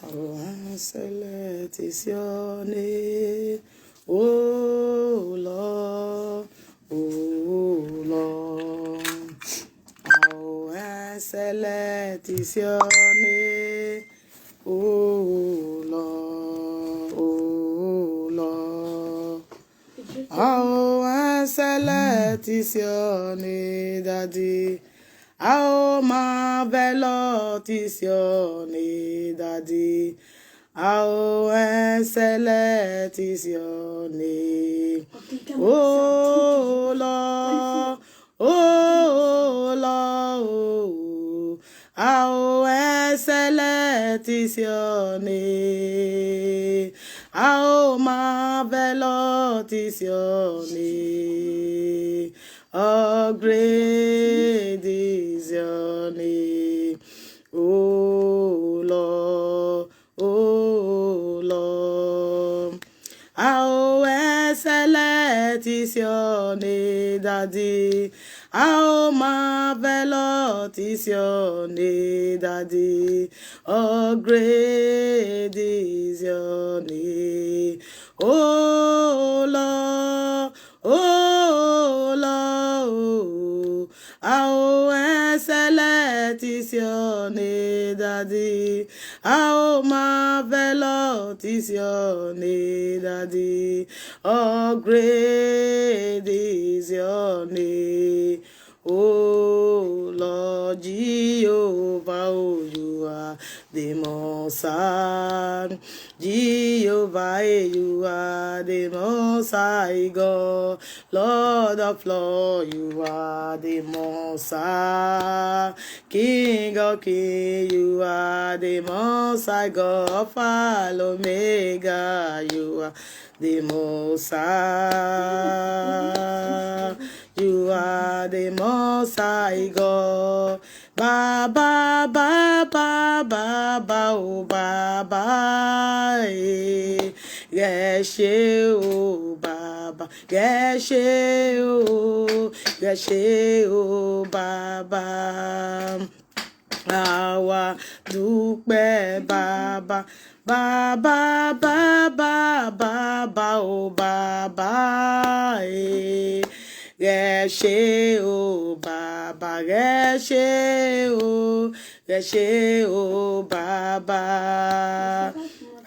How excellent is your name, O Lord, O Lord. How excellent is your name, O Lord, O Lord. How excellent is your name, Daddy. How marvelous is your name, Daddy. How excellent is your name. Oh Lord, oh Lord, oh. How excellent is your name. How marvelous is your name. Oh, great is your name. Oh Lord, oh Lord. How excellent is your name, Daddy. How marvelous is your name, Daddy. Oh, great is your name. Oh Lord, oh Lord. How excellent is your name, Daddy. How marvelous is your name, Daddy. Oh, great is your name. Oh Lord Jehovah, oh you are the Most High. Jehovah, you are the Most High God. Lord of Lords, you are the Most High. King of Kings, you are the Most High God. Alpha and Omega, you are the Most High. You are the Most High God. Baba, Baba, Baba, oh Baba, Geshe, oh Baba, Geshe, oh, Geshe, oh Baba. Àwa dúpẹ́ bàbá, bàbá, bàbá, bàbá, oh bàbá, ẹ ṣé o bàbá, ẹ ṣé o, ẹ ṣé o bàbá.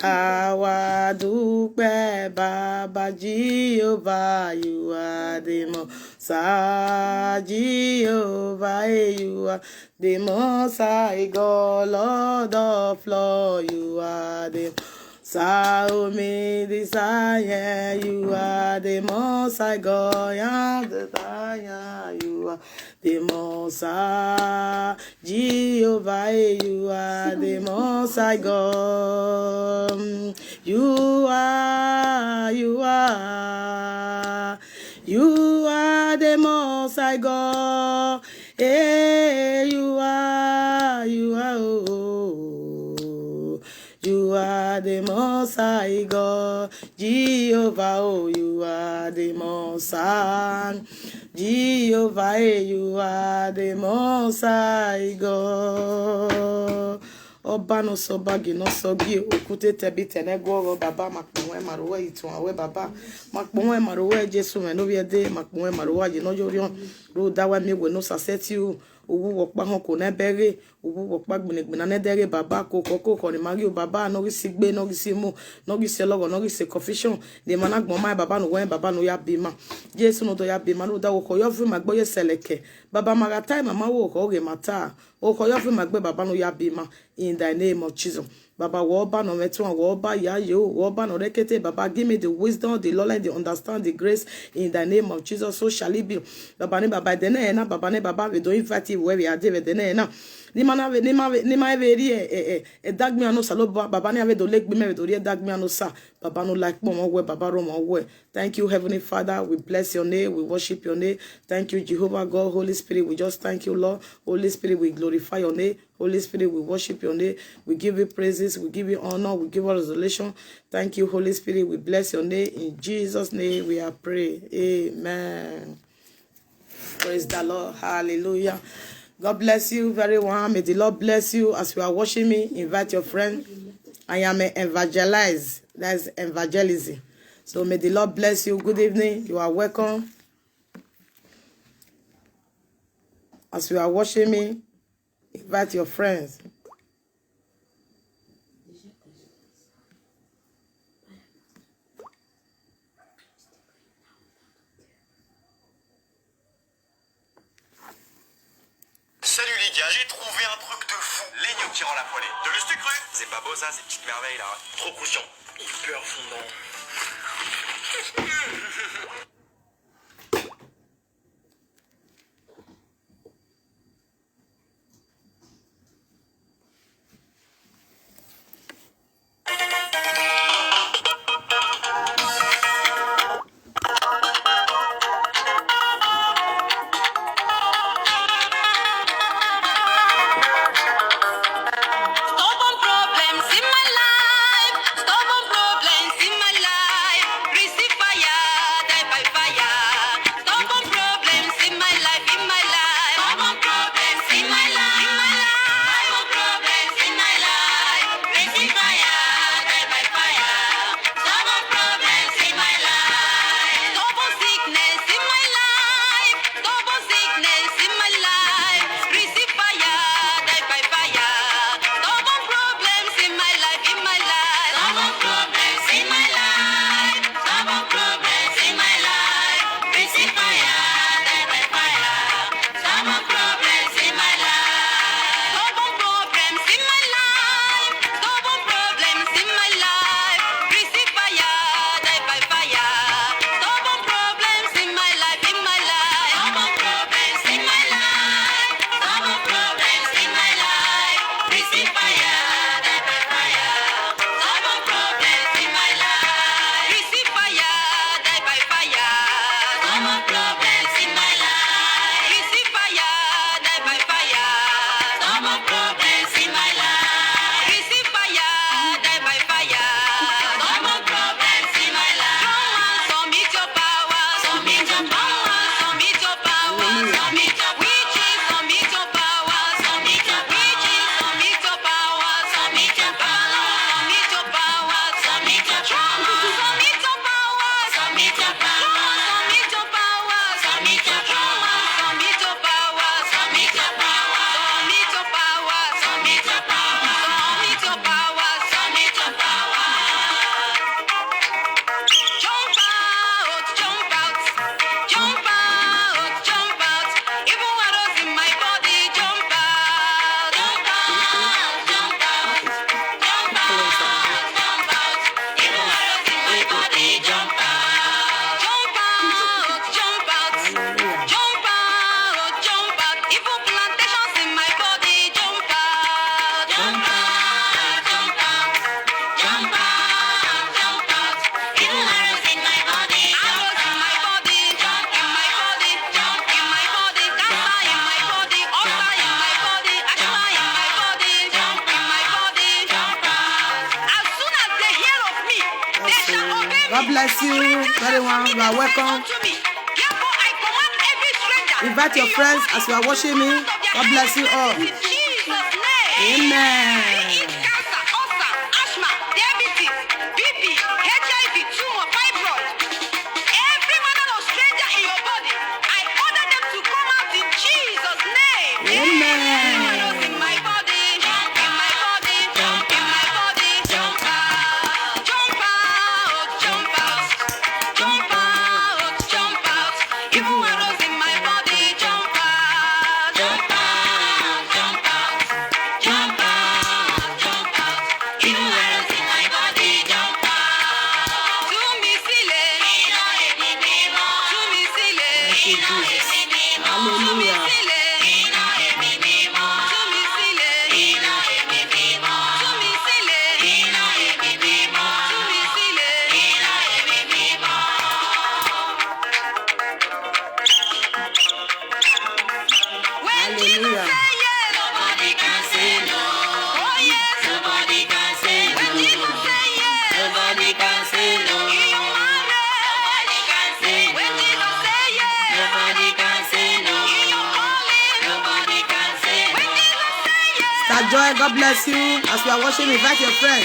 Àwa dúpẹ́ bàbá, Jehovah, you are the Most High. Jehovah, you are the Most High God. Lord of Lords, you are the Most High. Me desire, you are the Most High God. Yeah, desire, you are the Most High. Jehovah, you are the Most High God. You are the Most High God. Hey, you are, oh. You are the Most High God. Jehovah, oh, you are the Most High. Jehovah, you are the Most High God. Ọba no sobagi no sogi okute tebi tenegoro baba makponwe marowe ituawe baba makponwe marowe Jesu me no wiede makponwe marowe je no yorion ro dawa mi we no saseti o owu wopa hon ko na bere owu wopa gbenigbena na dere baba ko ni mari o baba no ri sigbe no ri simu no ri se logo no ri se confession de managbon mai baba no wen baba no ya bima Jesu no do ya bima no da wo ko yo fun magboye seleke baba marata mama wo ko re mata o ko yo fun magbe baba no ya bima in the name of Jesus. Baba woba no metwa woba ya yo woba no rekete baba give me the wisdom the knowledge the understand the grace in the name of Jesus so shall it be baba ne baba dene na baba ne baba we do invite where we are there dene na ni ma veri e dagmi ano salo baba ne ave do leg me do re dagmi ano sa baba no like mo we baba ro mo we. Thank you Heavenly Father, we bless your name, we worship your name. Thank you Jehovah God, Holy Spirit, we just thank you Lord. Holy Spirit, we glorify your name. Holy Spirit, we worship your name. We give you praises. We give you honor. We give you resolution. Thank you, Holy Spirit. We bless your name. In Jesus' name we are praying. Amen. Praise the Lord. Hallelujah. God bless you very well. May the Lord bless you as you are watching me. Invite your friend. I am an evangelist. That's evangelism. So may the Lord bless you. Good evening. You are welcome. As you are watching me, invite your friends. Salut les gars, j'ai trouvé un truc de fou. Les gnocchis en la poêlée. De l'œuf cru. C'est pas beau ça, ces petites merveilles là. Trop croustillant. Hyper fondant. God bless you, everyone. You are welcome. Invite your friends as you are watching me. God bless you all. Amen. Joy, God bless you. As you are watching, invite your friends.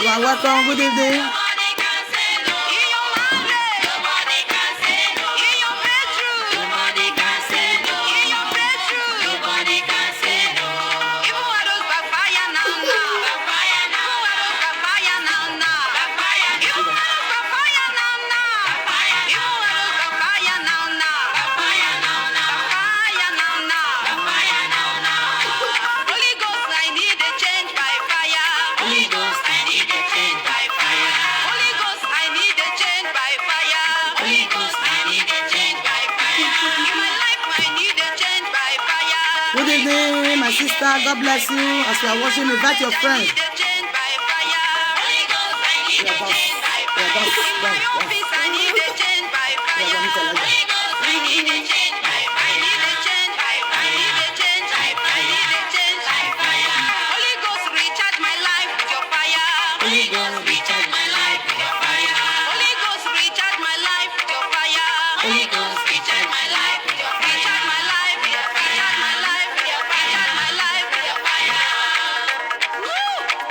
You are welcome. Good evening. Good evening, my sister. God bless you. As you are watching, invite your friends.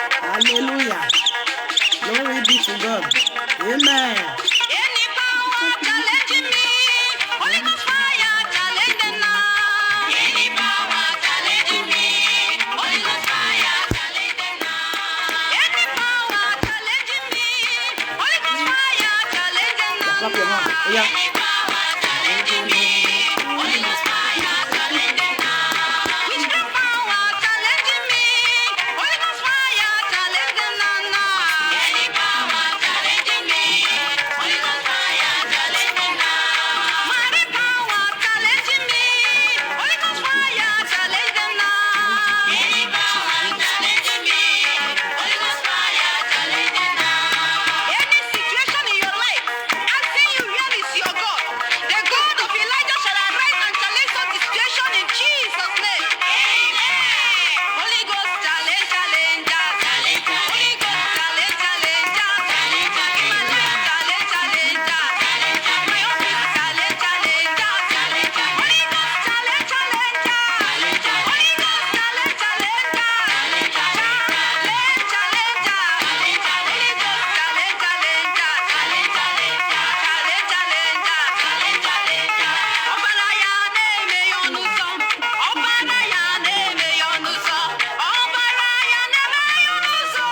Hallelujah. Glory be to God. Amen. Any power challenging me, Holy Ghost fire challenging now. Any power challenging me, Holy Ghost fire challenging now. Any power challenging me, Holy Ghost fire challenging now. Clap your hands. Yeah. Any power challenging me, Holy Ghost fire challenging now. Witchcraft power challenging me, Holy Ghost fire challenging now. Any power challenging me, Holy Ghost fire challenging now. Mighty power challenging me, Holy Ghost fire challenging now. Any power challenging me, Holy Ghost fire challenging now. Any situation in your life, asking you where is your God? The God of Elijah shall arise and challenge such situation in Jesus' name. Amen. Holy Ghost challenge, challenger, challenger. Holy Ghost challenge, challenger, challenger. In my life, challenge, challenger, challenger. My office, challenge, challenger, challenger. Holy Ghost challenge, challenger, challenger. Holy Ghost challenge, challenger, challenger. Challenge, challenger, challenger. Holy Ghost challenge, challenger, challenge, challenger. Challenge, challenger, challenge, challenger. Ọbaraya na-eme ya ọnụ ụzọ. Ọbaraya na-eme ya ọnụ ụzọ. Ọbaraya na-eme ya ọnụ ụzọ.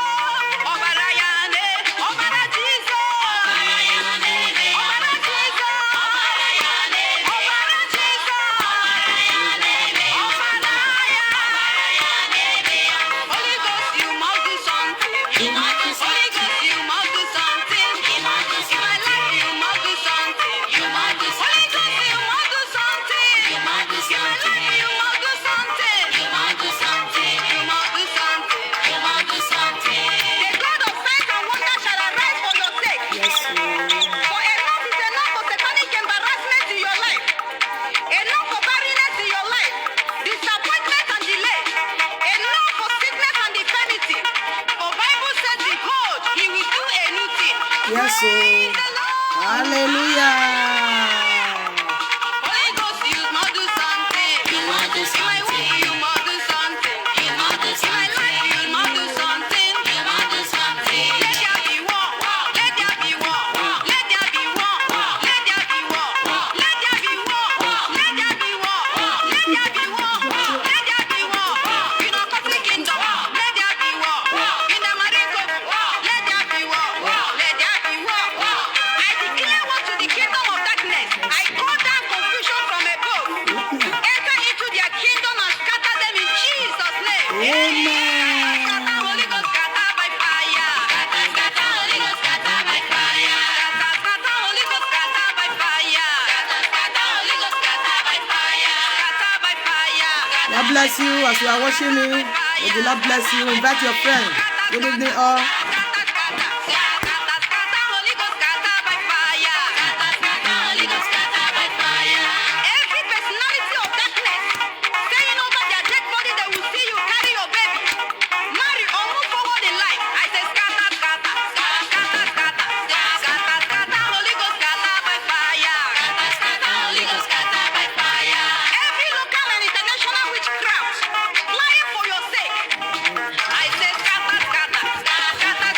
Ọbaraya na- Ọbara Jizọs. Ọbaraya na-eme ya ọnụ ụzọ. Ọbaraya na-eme. Ọbara Jizọs. Ọbaraya na-eme. Ọbaraya. Ọbaraya na-eme ya. Holy Ghost, you must do something. You must do something. Holy Ghost, you must do something. You must do something. In my life, you must do something. You must do something. Holy Ghost, you must do something. You must do something. In my life, you must do something. You must do something. You must do something. You must do something. The God of faith and wonder shall arise for your sake. Yes, Lord. For enough is enough of satanic embarrassment in your life. Enough of barrenness in your life. Disappointment and delay. Enough for sickness and infirmity. For Bible says, behold, he will do a new thing. Yes, Praise Lord. the Lord. Hallelujah. Holy Ghost, you must do something. You must do something. In my work, you must do something. You must do something. In my life, you must do something. You must do something. Let there be war. Let there be war. Let there be war. Let there be war. Let there be war. Let there be war. Let there be war. Let there be war. In our Catholic kingdom, let there be war. In the marine corps, let there be war. Let there be war. I declare war to the kingdom of darkness. I call down confusion from above. Enter into their kingdom and scatter them in Jesus' name. Amen. Scatter, Holy Ghost, scatter by fire. Scatter, scatter, Holy Ghost, scatter by fire. Scatter, scatter, Holy Ghost, scatter by fire. Scatter, scatter, Holy Ghost, scatter by fire. Scatter by fire. God bless you as you are watching me. May the Lord bless you. Invite your friends. Good evening, all. Every personality of darkness staying over their dead body, they will see you carry your baby, marry or move forward in life. I say scatter, scatter, scatter, scatter, scatter, scatter, scatter, Holy Ghost, scatter by fire. Scatter, scatter, Holy Ghost, scatter by fire. Every local and international witchcraft flying for your sake. I say scatter, scatter, scatter, scatter,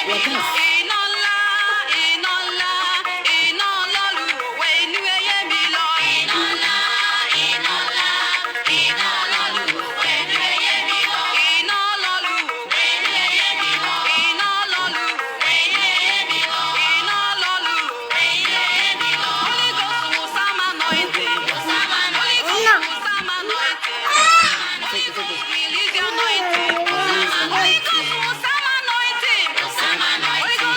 Release your anointing. Holy Ghost, some anointing. Holy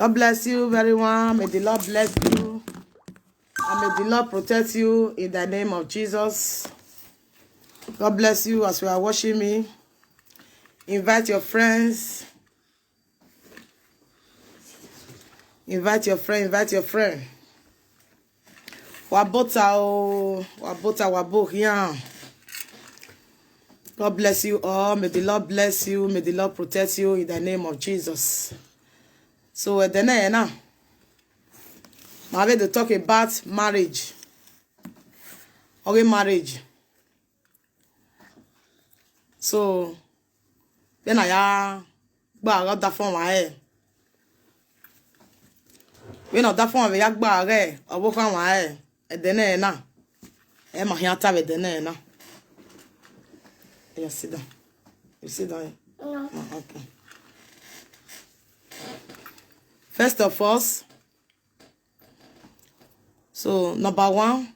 God bless you, everyone. May the Lord bless you. And may the Lord protect you in the name of Jesus. God bless you as you are watching me. Invite your friends. Invite your friend. Invite your friend. Wabota o. Wabota wabohian. God bless you all. May the Lord bless you. May the Lord protect you in the name of Jesus. So, then now, I'm going to talk about marriage. Okay, marriage. So, then I got that from my head. When I that from my head, I walk on my head. And then now, I'm here to have it now. Yeah, sit down. You sit down. No. Oh, okay. First of all, so number one,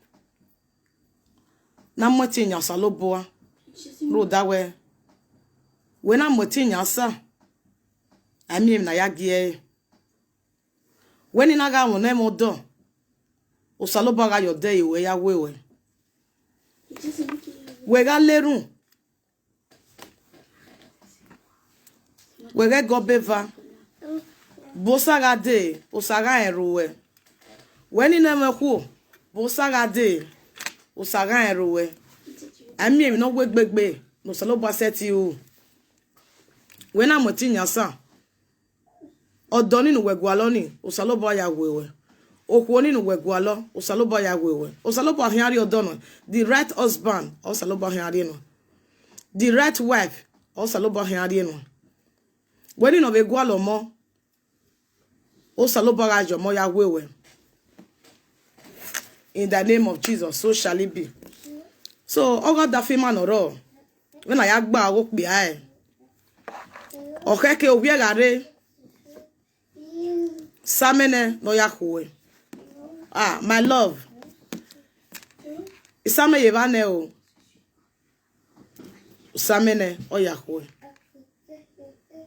na mweti nyasa loboa. Roda we. When I'm mweti nyasa, I mean na yagie. When inaga wone modo, usaloba ga yode iwe ya wewe. Wega lerun. Wege gobeva. Bosaga de, osaga eruwe. When in a who, Bosaga de, osaga eruwe. I mean, no wig big, no saloba set you. When I'm with Tinyasa, or Donning Wegualoni, Osaloba ya wewe. Okwonin Wegualo, Osaloba ya wewe. Osaloba Henry O'Donnell, the right husband, Osaloba Henry. The right wife, Osaloba Henry. When in a Wegualo mo, Osaloba Rajo moya wewe. In the name of Jesus, so shall it be. So, I got that female or when I agba walk behind. Okay, obiegare. Samene no yakwe. Ah, my love. Isame yevane o. Samene o yakwe.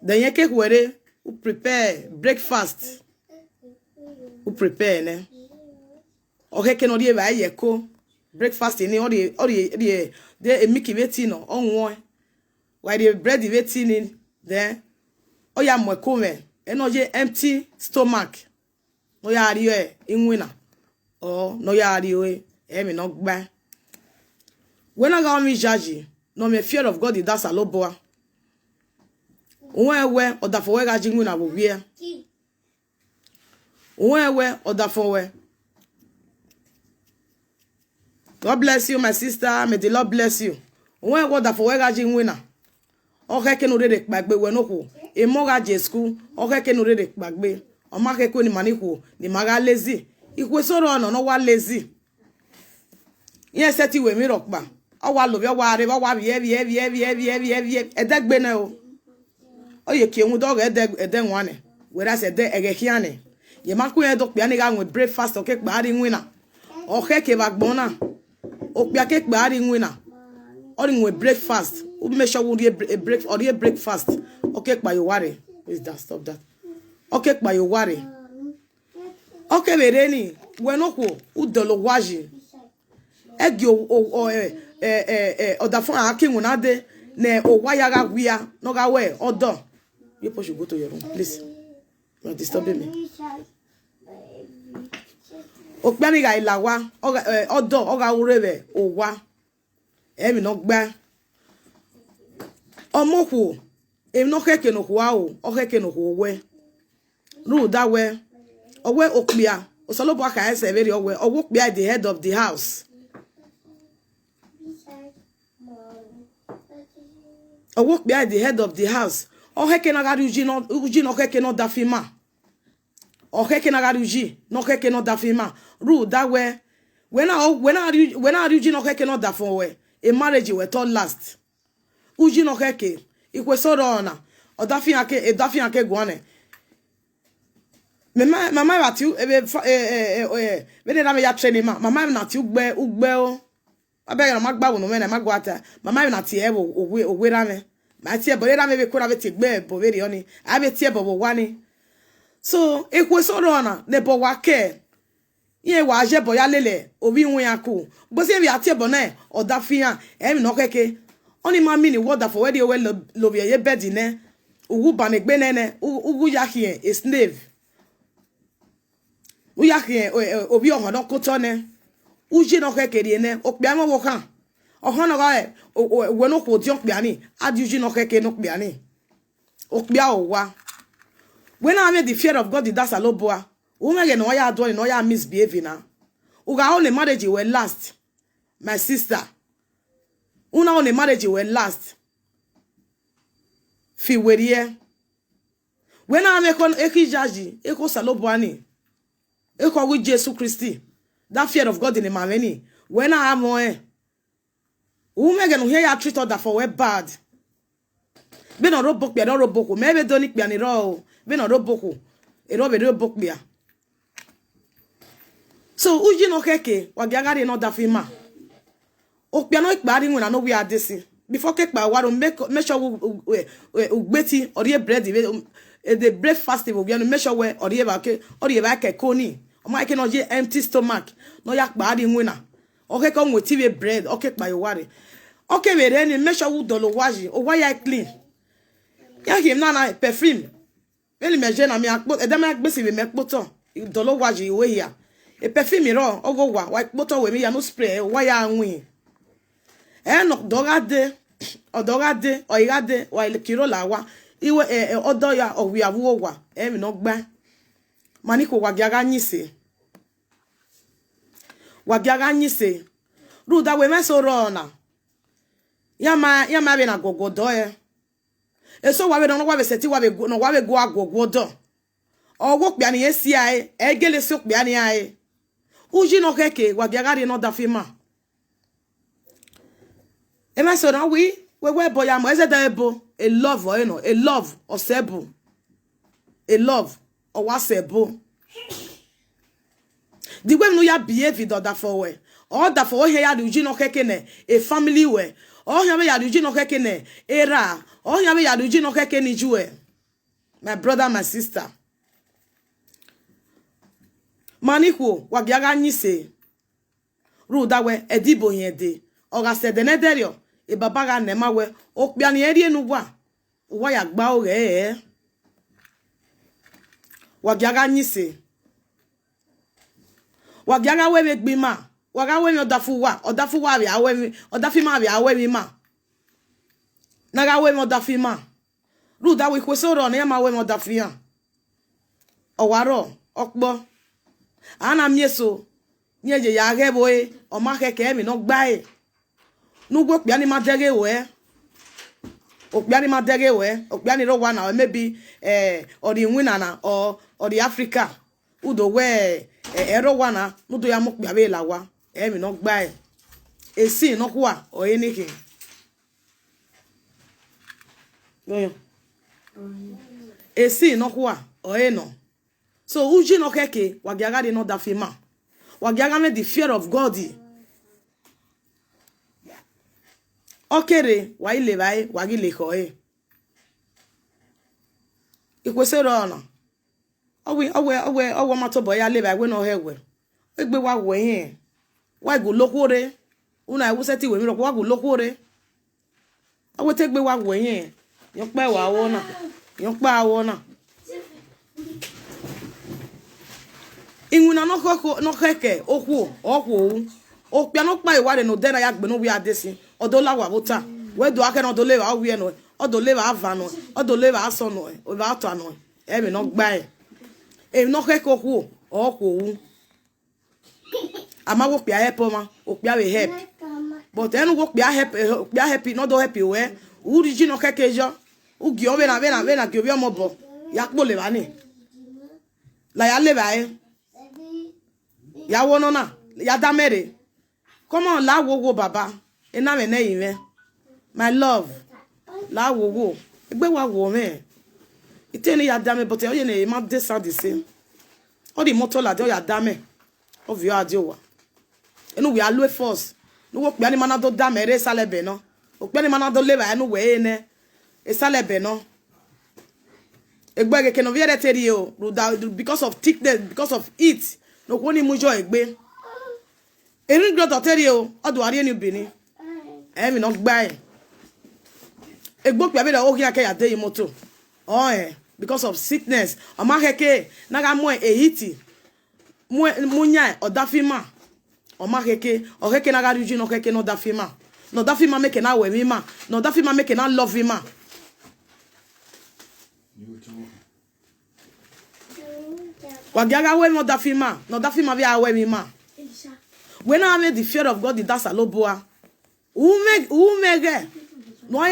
Then yeke kwere u prepare breakfast. U prepare ne. Okay, can only buy yeko breakfast in the Mickey waiting on one. Why the bread waiting in there? Oh, ya mwekome. And no empty stomach. No ya ariwe in winner. Oh, no ya ariwe. Emi no gba. When I got me judge, no me fear of God, that's a low boy. Where or the for where jinguna will be. Where or the for where. God bless you, my sister. May the Lord bless you. When what the for where winner. Okay, can already back be when no. A mortgage school. Okay, can already back be. O make ko ni maniku. Ni maga lazy. Ikwe so ro no wa lazy. Yes, seti we mi rock ba. O wa lo bi o wa re wa bi heavy. Edegbe na o. O ye ki ehun dog ede wane. Whereas ede egehiane. Ye maku e dok bi ani ga with breakfast okay gba ri winner. Okay, ke bagbona. Okpia cake by winner. Or in breakfast. We make sure we a breakfast. Okay, by your worry. Please that stop that. Okay, by your worry. Okay, Vereni. When no udolo waji. Egyo or the phone hacking when ade ne o wayaga wia no ga we odo. You push you go to your room, please. You're disturbing me. Okpani ga ilawa odo oga urebe owa emi no gba omoku emi no keke no kwa o okeke no we ru da we owe okpia osolobo aka ese very owe okpia the head of the house okpia the head of the house okeke na ga uji no keke no dafima okeke na ga uji no keke no dafima rule that way when I uji no keke no da for we a marriage we to last uji no keke ikwe so rona o dafi ake gwane mama wa ti we dey na me ya training mama na ti ugbe o abeg na magba wo no me na magwata mama na ti ebo owe ra me ma ti ebo ra me be ko na be ti gbe ebo we ri oni a be ti ebo wo wani So ekwesoro na nebo wake ye wa je boya lele obi nwe aku bo se bi ati ebo na odafian emi no keke oni ma mi ni word for where they well lo ye bed ne ugu banegbe nene ugu yahie a slave u yahie obi ohon don koto ne uji no keke ne okpia mo wo kan ohon no ga we no ko di okpia ni adi uji no keke no okpia ni okpia owa when I made the fear of God that's a loboa umege no ya do no ya misbehaving na uga only marriage will last my sister una only marriage will last fi werie when I make on ekijaji eko saloboa ni eko with Jesus Christ that fear of God in the mameni when I am one umege no hear ya treat other for we bad be no robok be no roboko maybe don't ikpe ni ro be no roboko e ro be robok bia so uji no keke wagiagari no da fima okpia no ikpe ari nwena no we adisi before kekpa waro make sure ugbeti ori bread the breakfast we no make sure we ori ba ke koni o ma ke no je empty stomach no ya kpa ari nwena okay come with bread okay kpa ware okay we re ni make sure we dolo waji o wa ya clean ya him na perfume ele meje na mi akpo edem agbesi we mekpoto dolo waji we here e perfume ro ogo wa kpoto we mi ya no spray wa ya anwi no dogade odogade oigade wa ile kiro lawa iwe odo ya owi awu wa mi no gba maniko wagiaga nyise ruda we mesoro na yama be na gogodo eso wa be no wa be seti wa be go agogwo do owo kpia ni esi ai egele so kpia ni ai uji no keke wa biagari no da fima e ma so na we boya mo eze da ebo a love or a love or sebo a love or wa sebo the way no ya behave do da for we or da for here ya uji no keke ne a family we or ya be ya uji no keke ne era or ya be ya uji no keke ni juwe my brother my sister Maniko wagiaga nyise ruda we edibo yede oga sedenederio e baba ga nema we okpia ni eri enu wa ya gba ore wagiaga nyise wagiaga we megbima waga we mi odafu wa bi awe mi odafi ma bi awe mi ma naga we mi odafi ma ruda we kwesoro na ya ma we mi odafi ya owaro okpo ana mieso nyeje ya gebo o ma keke mi no gba nugbo pia ni ma dege we okpia ni ma dege we okpia ni ro wa na maybe ori winna na or ori Africa udo we ero wa na nudo ya mo pia be lawa mi no gba esi no kwa o enike yo esi no kwa o eno. So uji no keke wagiaga de no da fima wagiaga me the fear of God okere wa ile bai wagi le ko ikwesero ona owe mato boya le bai we no hewe egbe wa we yin wa go lokore una ewu seti we mi ro wa go lokore owe te gbe wa we yin yo pe wa wo na yo pa wo na inwuna no keke okwu okpia no pa iware no dena ya gbe no wi adesi odolawa buta we do ake no dolewa wi no odolewa avano odolewa aso no o ba to ano mi no gba no keke okwu ama wo pia help ma okpia we help but enu wo pia help no do help we uriji no keke jo ugi o be na ki obi omo bo ya po le ba ni la ya le ba ya wono na ya damere come on la wo baba ina me na yin my love la wo egbe wa wo me iteni ya dame but o ye na ma de sound the same all the motor la de ya dame of your adio wa enu we alwe force no wo pe ani mana do damere salebe no o pe ani mana do leba enu we ne e salebe no egbe ke no viere teri o because of thickness, because of it no kwoni mujo egbe erin grot teri o odo ari eni bini mi no gba e egbo pe abeda o kia ke ya dey moto because of sickness o ma keke na ga mo ehiti munya odafima o ma keke o keke na ga ruji no keke no dafima no dafima make na we mi ma no dafima make na love mi ma wagiaga we no dafima via we mi ma when I made the fear of God that's a loboa who mege no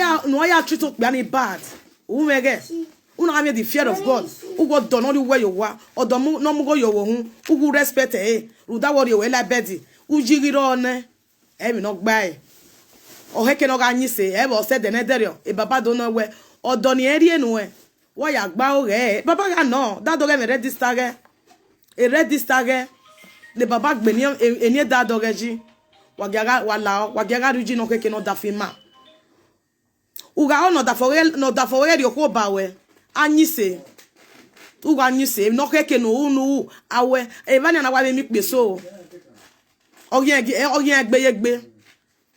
ya treat up bad who mege una have the fear of God who go don only where you wa odo mu no mu go yo wo hu who respect ru that worry we like bedi who jigiro one mi no gba e o heke no ga yin se bo se de nederio e baba do no we odo ni eri enu e wo ya gba o re baba ga no that do get me register ge e register ge le baba gbe ni eni da do ge ji wagiaga ruji no heke no da fima uga no da for ri ko ba we anyise uga anyise no heke no unu awe e ba na wa mi pe so oyen gbeyegbe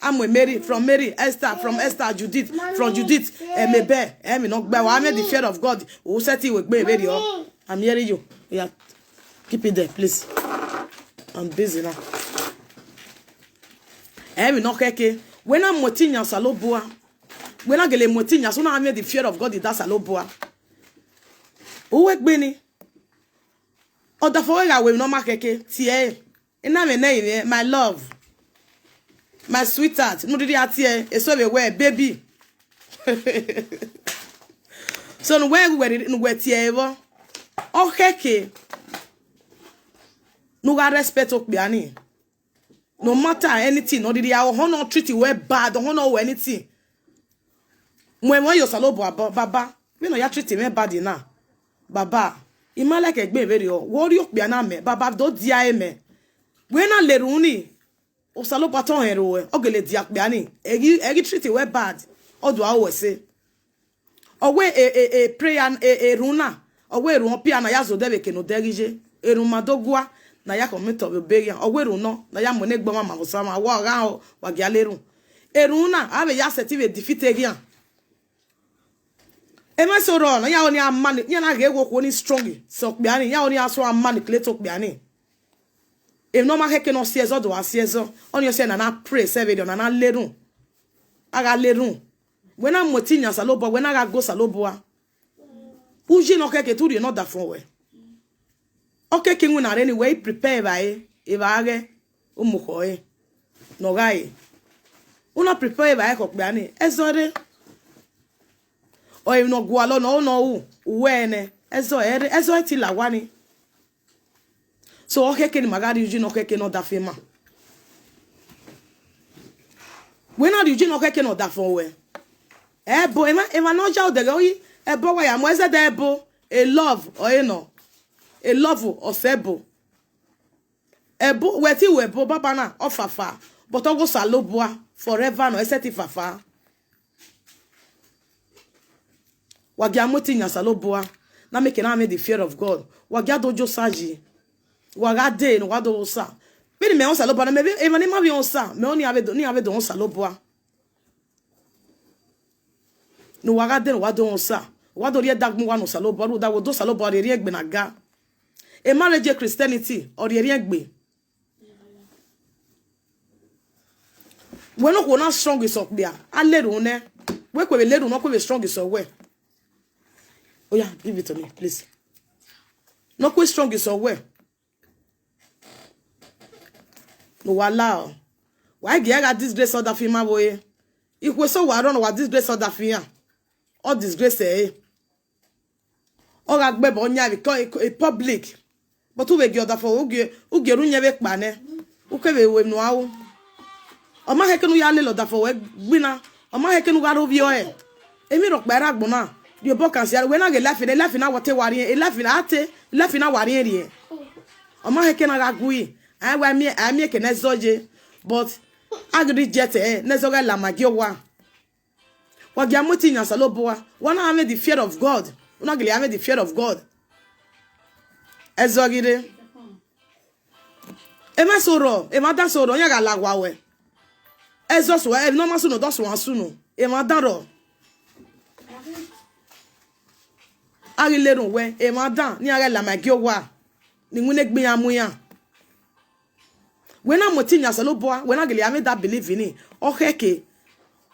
amwe Mary from Mary Esther from Esther Judith from Judith mebe me no gba wa me the fear of God o set it we gbe very o I'm hearing you. Yeah, keep it there please. I'm busy now. Me no keke when I'm motinya saloboa when I gele motinya so na me the fear of God that saloboa o we gbe ni oda for we no ma keke tie ina me na my love my sweetheart no did atie eso be we baby so no we tie ebo o keke no ga respect okbiani no matter anything no did ya honor treat you well bad honor anything when yo salobo baba we no ya treat me bad na baba ima like egbe very o worry okbiana me baba do dia me we na leruni o salobo ton hero we ogele dia okbiani egi treat you well bad odo awo se owe prayer runa owe run pia na ya zo debe ke no derije eruma dogwa na ya comment of beria oweru no na ya mone gboma ma osama wa ga o wa gialeru eruna ave ya setive defeat again ema so ro na ya oni amani ya na ga egwo ko ni strong so kpiani ya oni aso amani kleto kpiani e no ma heke no siezo do asiezo oni o se na pray serve do na leru aga leru when am motinya salobo when aga go saloboa uji no heke tu no da fon we okay king we na anyway prepare by ibage umukoe no gai una prepare by ko gba ni ezore o e no gwa lo no we ne ezo ti la wani so okay king magari uji no okay no da fema we na uji no okay no da fon we ebo ema no ja o de go yi ebo wa ya mo eze de ebo a love or you know a love or sebo ebo weti webo baba na ofafa but ogo saloboa forever no eseti fafa wagia moti nya saloboa na make na me the fear of God wagia dojo saji waga de no wado sa me me on saloboa na me even ma bi on sa me oni ave do on saloboa no waga de no wado on sa wado rie dagmu wa no saloboa ru da wodo saloboa rie egbe na ga a marriage Christianity or the riegbe we no go na strong is up there aleru ne we kwe leru no kwe strong is we oh yeah give it to me please no kwe strong is we no wala why get this grace other fima boy if we so wa run what this grace other fia all disgrace o ga gbe bo nya because a public but we get other for uge runye be pa ne ukebe we no awo o ma heke no ya le lo da for we gbina o ma heke no ga ro bi o emi ro pa ra gbona di obo kan si we na ge lafi na wote wari e lafi na wari eri o ma heke na ga gui ai wa mi ke na zoje but agri jet na zo ga la magi wa gia moti nya saloboa wana have the fear of God Una gele ame the fear of God. Ezogide. Ema soro, ema da soro, nya ga lagwa we. Ezo so, e no maso no do so ansu no. Ema daro. Ari lerun we, ema dan ni ara la magi owa. Ni ngune gbe amuyan. When I'm motinya salo boa, when I gele ame that believe in it. Okeke.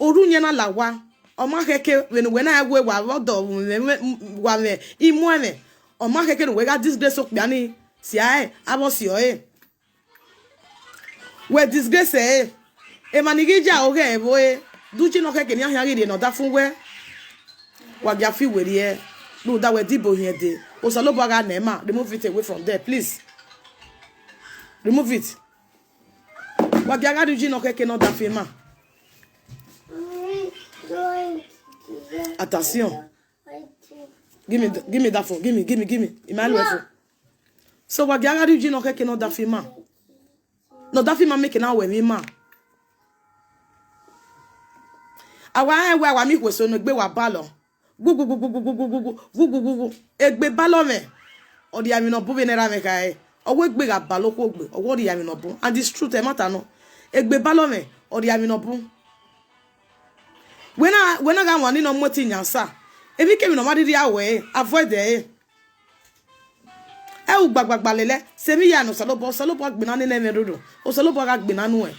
Oru nyena lawa. Oma keke when I we wa rodo wa me imwe Oma keke we got disgrace ok biani si ai abo si o e. We disgrace e. E manigija oge ebo e. Duchi no keke ni ahia gide no da fun we. Wa bia fi we e. No that we dibo here de. O salo boa ga na remove it away from there please. Remove it. Wa bia ga duchi no keke no da fi ma. Attention. Give me that phone. Give me. Emmanuel phone. So what gaga do you know que no da firma? No da firma make na we mi ma. Awa mi kweso no gbe wa balo. Gugu. Egbe balo me. Odi ami no bu be nera me kai. Owo egbe ga balo ko gbe. Owo odi ami no bu. And this truth e matter no. Egbe balo me. Odi ami no bu. When I got one in on moti nyansa, if you came no matter the away, avoid the I will bagbalele, semi yano salobo binani nemerudo, or salobag binanue.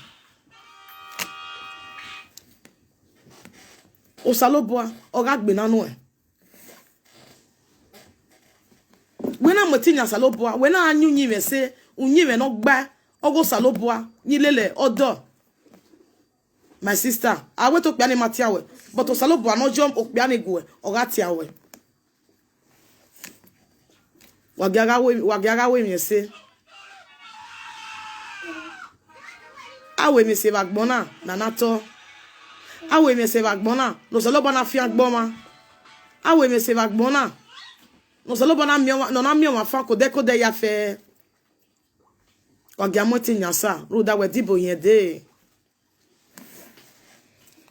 O saloboa or gag binanue. When I'm motinya saloboa, when I knew you say, unye no ba, or go saloboa, ni lele, or do. My sister, I went to Piani Matiawe, but Osalobo no jump of Piani Gue or Gatiawe. Wagaga, me say. I will me say Vagbona, Nanato. I will me say Vagbona, no Salobana Fiat Boma. I will me say Vagbona. No Salobana Mio, no Namio, Fanco Deco de Yafe. Wagamotin Yasa, Ruda we Dibo ye day.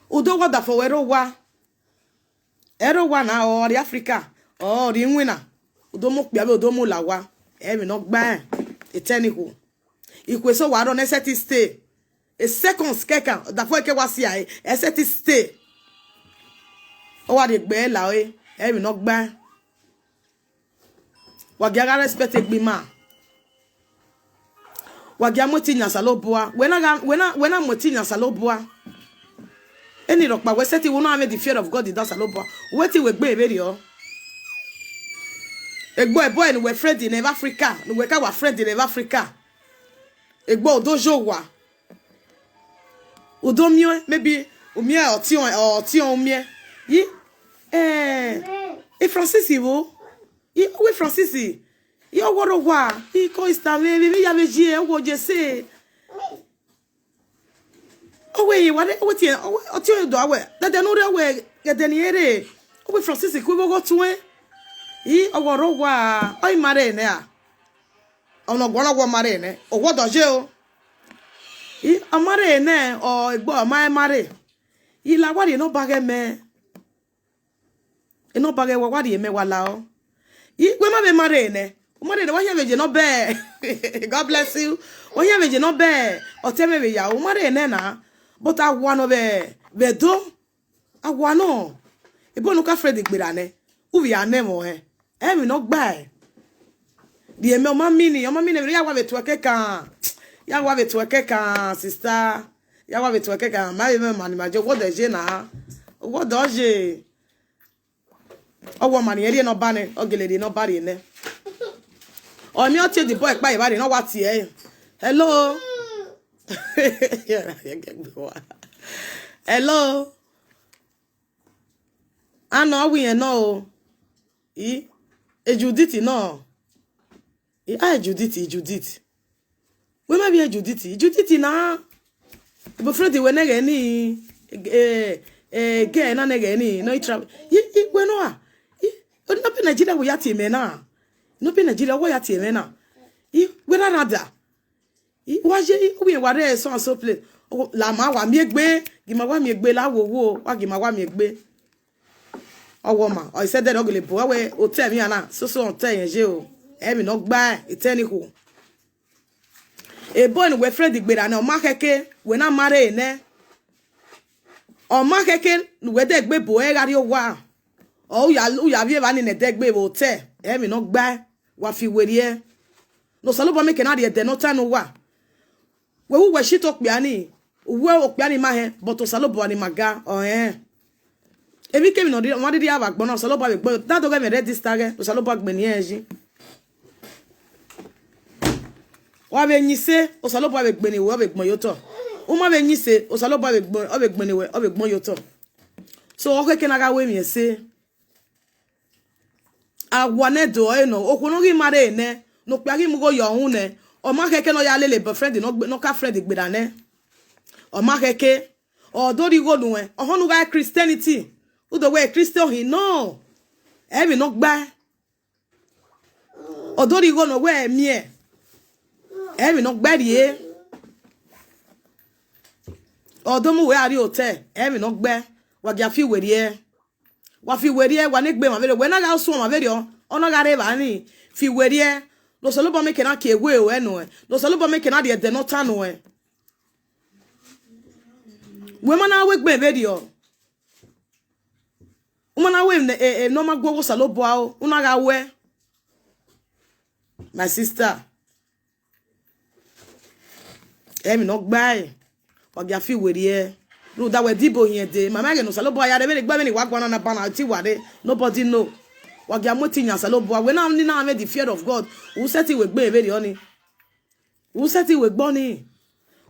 Udo wada for ero wa na or Africa or the winner. Udo mo pe udo mo la wa. E mi no gba e technical. Ikweso wa don set stay. A second skeka da for ke wa si ai e set stay. O wa de gbe la e mi no gba. Wa ga respect egbe ma. Wa ga mo ti nya saloboa. When I mo ti nya saloboa. Any rock, but we said we not have the fear of God in that salobo. What we gbe ebe a boy and we friend in Africa. We were friend in Africa. Egbo dojo wa. Udomio maybe umia or tion umie. Yi Francis Ivo. Yi we Francis. Yi oworo wa. Yi ko istame mi ya meji e wo je say. Oh wait, what you do away? That they know that way get the near. Oh, Francis, we go to it. He over rowa. I marine there. Oh no, one marine. Or what does you? He a marine or a boy, my marine. He like what you know bagger me. You know bagger what you may allow. He we might be marine. Marine, why have you no bear? God bless you. Why have you no bear? Or tell me, ya, marine na. But I want to be do. I want no. If you look at Freddy Birane, who we are nemo, eh? We not buy. The mamma mini, your mammy never have it to a cake. You have it to a cake, sister. You have it to a cake. My man, my job, what does you now? What does you? Oh, woman, you no banner, or lady, nobody in there. Or me, I'll tell the boy by body, no what's here. Hello. Hello. I know we know. Judith no. Judith. We might be a Judith na. But Freddy we nega ni gay na nega ni no travel. We no no be Nigeria we yati me na. No be Nigeria we yati me na. We na nada. Waje we ware so play la ma wa mi egbe gi ma wa mi egbe la wo wa gi ma wa mi egbe Owoma, I said that ugly boy, o tell me, Anna, so on tell you, Emi no buy, it's any who. A boy we friend the bed and no market, when I'm married, ne? Or market, where they be boy, radio wa. Oh, ya have ever in a deck babe or tell, Emi no buy, what fi with ye. No saloba make an idea, no time no wa. We were she talk piani, well, piani my but to saloba ni maga, or eh. Ebi came no one did have a bon of saloba, but that don't get this tag, to saloba benyeji. What when you say, O saloba avec Benny, avec Moyoto. Uma when you say, O saloba avec Benny, avec Moyoto. So, okay, can I go with me say? I wanted to, no, Okonogi Mare, ne, no Pagi Mugo your own, or Marke no yale, but friend, no car friend, bedane. Or Marke, or do you go nowhere, or Honuga Christianity. Who the way Christian he no. Every knock by. Or do you go nowhere me? Every knock by the or don't where are you hotel? Every knock by. What you feel with ye? What feel with ye? When I be my video, when I got so my video, or not got ever any. Feel with ye? No saloba making a key way or no. No saloba making a dear, they're not turn away. Women are with my video. Umana we normal go salobo unaga we my sister emi no gba ogia fi we here no that we dibo here dey mama ge no salobo ya de me gba me ni wa gwana na bana ti wade nobody know wagia motinya salobo we na ni na me the fear of God who set it we gbe be oni who set it we gbo ni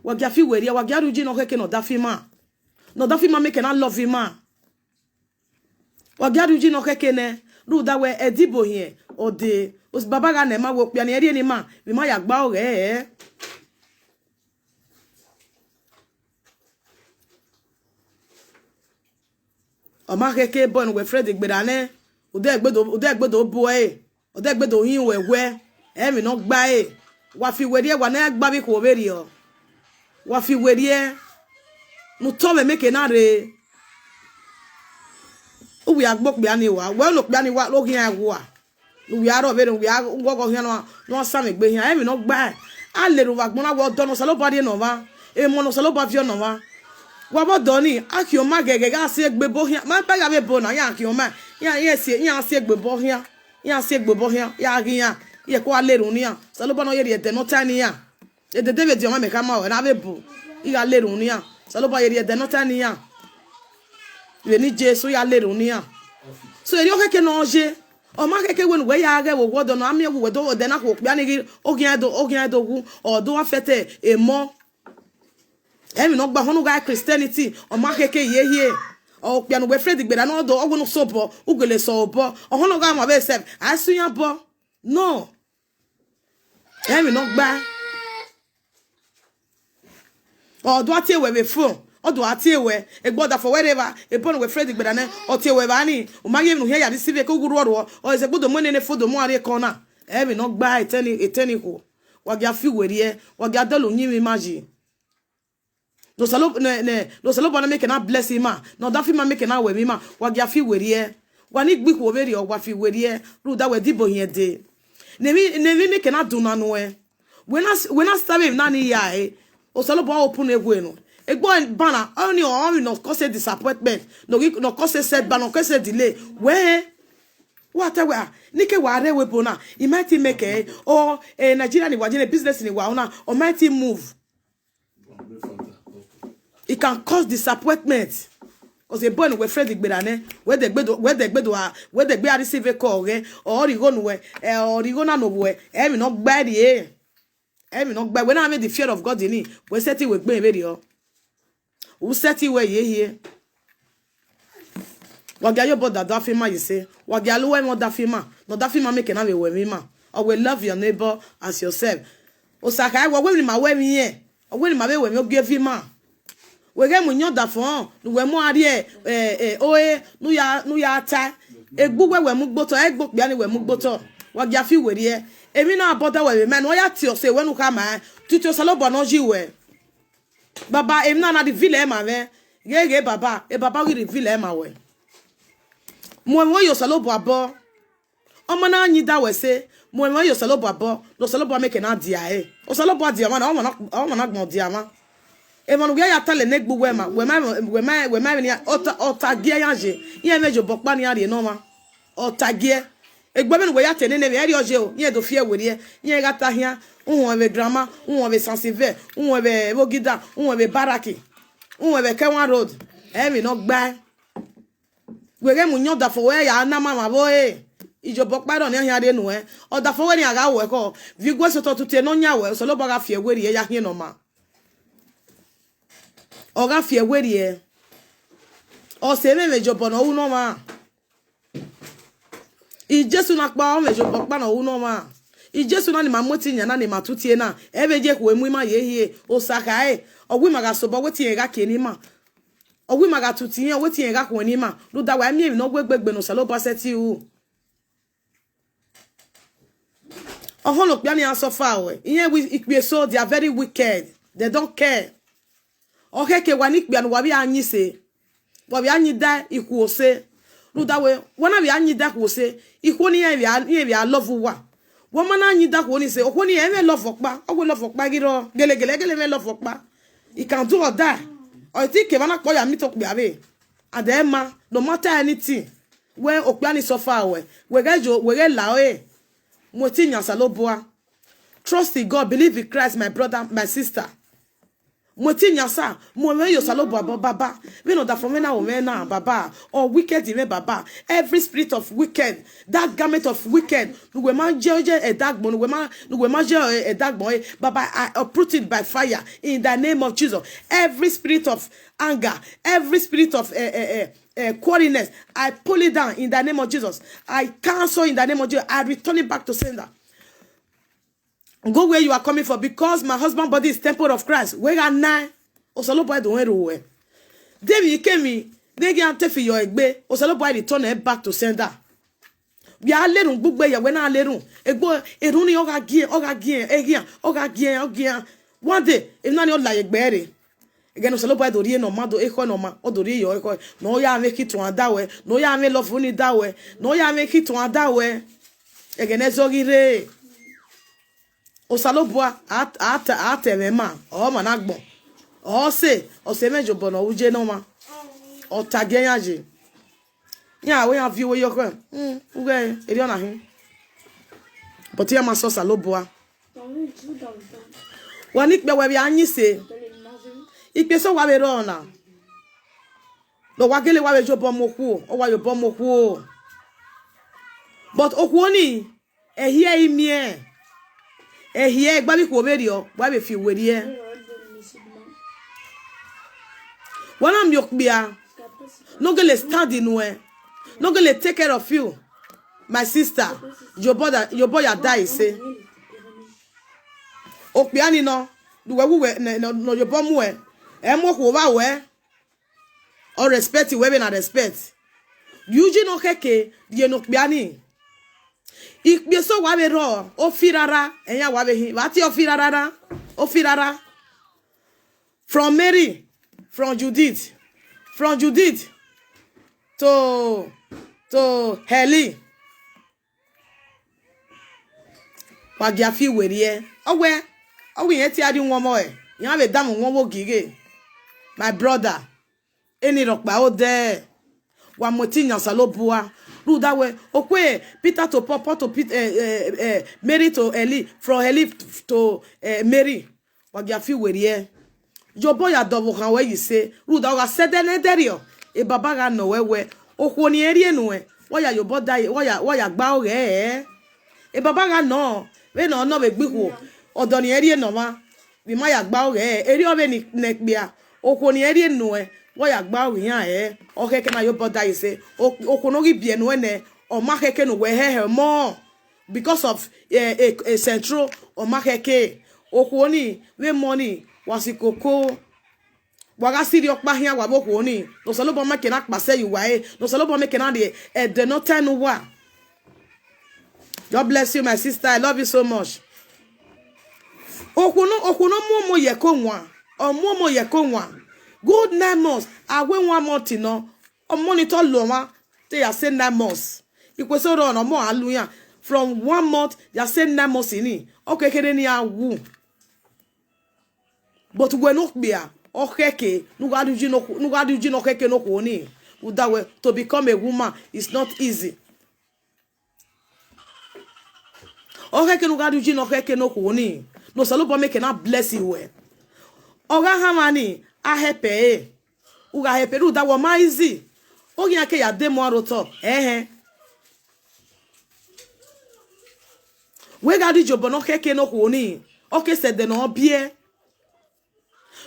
wagia fi we here wagia ruji no keke no dafima make na love him ma. Wagadu ji no kekene ru da we edibo here o de os baba ga na ma wo pia na eri ni ma bi ma ya gba o re o ma keke bon we Fred gbedane o de gbedo bo o de gbedo yin we mi no gba wa fi we die wa na gba bi ko beri o wa fi we die no to me make na re we are book biani wa well look biani wa lo hin wa we are over we are go hin no sam gbe hin e mi no gba a le ro wa gbon wa do no saloba de no wa e mo no saloba fi no wa bo do ni a ki o ma gege ga se gbe bo hin ma pa ga be bo na ya ki o ma ya se gbe bo hin ya ri ya ye ko a le ro ni ya saloba no ye de no tani ya e de David o ma me ka ma o na be bo i ga le ro ni ya saloba ye de no tani ya ni Jesu ya le runia so eri okeke no je o ma keke we we ya ga wo godo no ami wo do de na ko pia ni ogian do gu o do afete e mo emi no gba honu ga Christianity o ma keke ye o pia no we Fred gbera no do ogun so bo ugele so bo o honu ga ma be self asunya bo no emi no gba o do ati we be phone odo atiewe egboda for wherever e pon we Fred gbedane otiewe ba ni o ma yem no here ya receive ko guru odo o se gbodo mo ne fodo mo are corner e bi no gba eteni ko wa ga fi werie wa ga dalo nyimi maji no salo bana make na bless him no da fi ma make na we mi ma wa ga fi werie wa ni gbi ko beri o wa fi werie ru da we dibo here de ne mi make na do na no e when I start na ni ya o salo bo open egwe no egbo bana only no cause disappointment no cause setback no cause delay where what we nike wa re we bona it might make or Nigeria ni wajine business ni wa una or might move it can cause disappointment because a boy we Fred gbedane where the gbe receive call or rigo no or rigo na no we e mi no gba die e mi no gba when I made the fear of God in it we set it we gbe be dio who set it where ye here wagia yo boda da fima you say wagia lo we mo da fima no da fima make na we mi ma or we love your neighbor as yourself osaka I we ni ma we mi here or we ni ma we mi o give fima we get munyo da fon we mo ari nu ya ta egbu we mu gboto egbo pia ni we mu gboto wagia fi we rie emi na boda we men o ya ti o say we nu ka ma tutu so lo bono ji we baba emi na the ville ma ve gege baba baba we reveal ma we Mwe yo salo babo. Omana anyi da wese. Mwe yo salo babo. No salo babo make na dia e. O salo babo dia ma na omana gbon dia ma. E manu gya ya tale negbu we ma ni otagie yanje. Ye mejo bokpa ni ari no ma. Otagie. Egbe me we ya tene ne eri oje o. Ye do fie were. Ye ga ta hia. Unwe be drama, unwe be sensive, unwe be bogida, unwe be baraki. Unwe be Kewan road. E mi no gba. Wege mu nyo da fo we ya na mama bo e. Ijo bokpa do ni hia de nu e. O da fo we ni aga we ko. Vi gwe so to tute no nya we so lo boga fie were ya hie no ma. O ga fie were e. O se me mejo bo no u no ma. I Jesu na pa o mejo bokpa no u no ma. I Jesu na ni mamoti nya na ni matutie na. Ebe je ko emu ma ye hie. O saka e. Ogwi maga so bo wetin ga keni ma. Ogwi maga tutie wetin ga ko ni ma. Lu da wa mi no gbegbegbe no salo paseti u. Oholo pia ni aso fa we. Iyen we ikpe so they are very wicked. They don't care. Okeke wani pia no wa bi anyi se. Wa bi anyi da iku ose. Lu da we wana bi anyi da ku ose. Iku ni ye bi love wa. Woman anyi da ko ni se. Okwo ni e me love okpa. Ogwe love okpa giro. Gele me love okpa. He can do or die. Or you think Kevana call ya meet up be. And the Emma, no matter anything, where Opiani so far away, we get la way. Motinya saloboa. Trust in God, believe in Christ, my brother, my sister. Motinya sa, mo yo saloboa baba. We know that from now baba or wicked in baba. Every spirit of wicked, that garment of wicked, we man judge a dark bone, we man judge a dark boy, baba I uproot it by fire in the name of Jesus. Every spirit of anger, every spirit of quarreliness, I pull it down in the name of Jesus. I cancel in the name of Jesus. I return it back to sender. Go where you are coming from, because my husband's body is temple of Christ. Where are nine? Osalo boy don't know. David came, they get to your egbe. Osalo boy return it back to sender. We are letting book where you when I let him. Ego, it only again. One day, if not your like berry. Again, Osalo boy do no mado echo no ma or do yo echo. No ya make it to a that way. No ya make love only that way. No ya make it to a that way. Again, it's okay. Osaloboa ate ma o managbo o se mejo bono uje no ma o tageyaje ya we have you we yoko uge eri ona hin but ya ma so saloboa wani pe we bi anyi se ipe so wa be ro na lo wa gele wa be jo bo moku o wa yo bo moku but oku ni ehie imie here gbabi ko berio gba be fi werie wana myokbia no gele stand in we no gele take care of you my sister your boy die say okbia ni no duwe we no your boy mu e mo ko ba we or respect we be na respect yuji no keke die no okbia ni ikbe so wa be ro o firara eyan wa be hin wa ti o firara from Mary, from Judith to Heli wa dia fi werie owe yen ti adi won mo e yan be dam won wo gige my brother eni ropa o de wa motinya salobua Rudawe, okwe Peter to Papa to Mary to Eli, from Eli to Mary. Wagiafi werie. Your boy a double can where you say, Rudawa said then derio. E babaga no we okwo ni eri enu e. Why your boy die? Why bow e babaga no. We no be gbiku. Odo ni eri eno ma. We ma ya bow eri obe ni nekbia. Okwo ni eri enu e. Why agba we yan okay can your brother you say okonogi bien when o makeke no we he more because of a central o makeke okoni we money wasikoko waga siri okpa hian wa boko ni no so lo bo make na pase you wa no so lo bo make na de no ten wa. God bless you my sister, I love you so much. Okono mo ye ko nwa o mo ye ko nwa. Good 9 months. I went 1 month, o monitor loma. They are saying 9 months. Ikwesoro no more hallelujah. From 1 month, they are saying 9 months in it. Okay, kene ya wu. But we no bia. Okay, nugadu ji no keke no koni. Udawe to become a woman is not easy. Okay, nugadu ji no keke no koni. No salobo make na bless you we. Oga hamani ahepe. Uga hepe ru da wo ma easy. Ogi ake ya demo aroto. We gadi jobo no keke no koni. Okay said de no bie.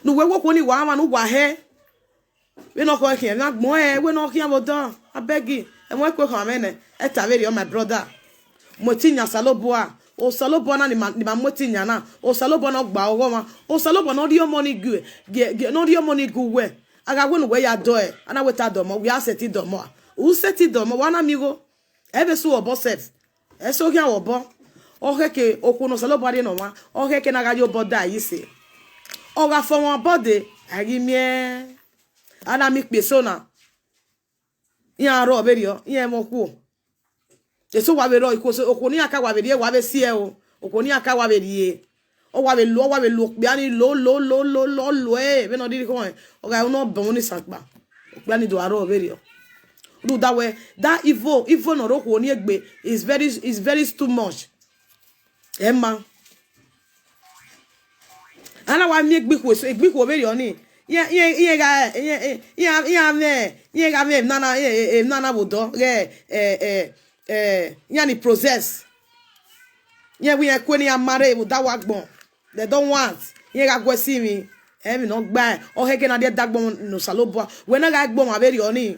No we wo koni wa ma no wa he. We no ko ke na gbo we no kian bodan. Abegi. E mo ko kan mene. E taveri o my brother. Mo tinya saloboa. O salobo na ni ma motinya na. O salobo no gba owo ma. O salobo no dio money gu. No dio money gu we. Aga we no we ya do e. Ana we ta do mo. We asset do mo. U set do mo wana migo. Ebe so obo self. E so gian obo. O keke okuno salobo ade no ma. O keke na ga yo boda yi se. O ga fo won bode. Agi mie. Ana mi pe so na. Yan ro be rio. Yan mo ku. Eso wa be ro ikoso okoni aka wa be die wa be sie o. Okoni aka wa be die. O wa be lo pe ani lo e. Be no di ko e. O ga no bon ni sanpa. Pe ani do aro be rio. Do that way. That evil no ro ko ni egbe is very too much. Emma. Ana wa mi egbe ko be rio ni. Ye ga me nana bodo yani process ye we kwani amare wo da wagbon they don't want ye ga go see me me no gba o heke na de dagbon no salobo we na ga gbon aberi oni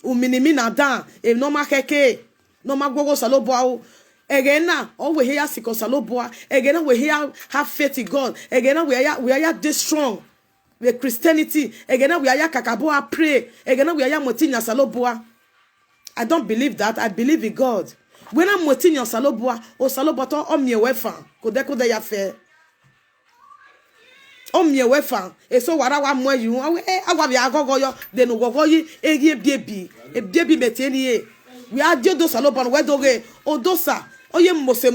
uminimi na dan e no ma keke no ma gogo salobo o again na o we here siko salobo again we here have faith in God again we are this strong with Christianity again we are kakaboa pray again we are motinya saloboa. I don't believe that. I believe in God. When I'm motinya saloboa o saloboto o mi wefa kode ya fe o mi wefa e so wara wa mo yu awa bi agogo yo de no gogo yi egi biebi meteni e we are do salobon we doge o dosa oye mose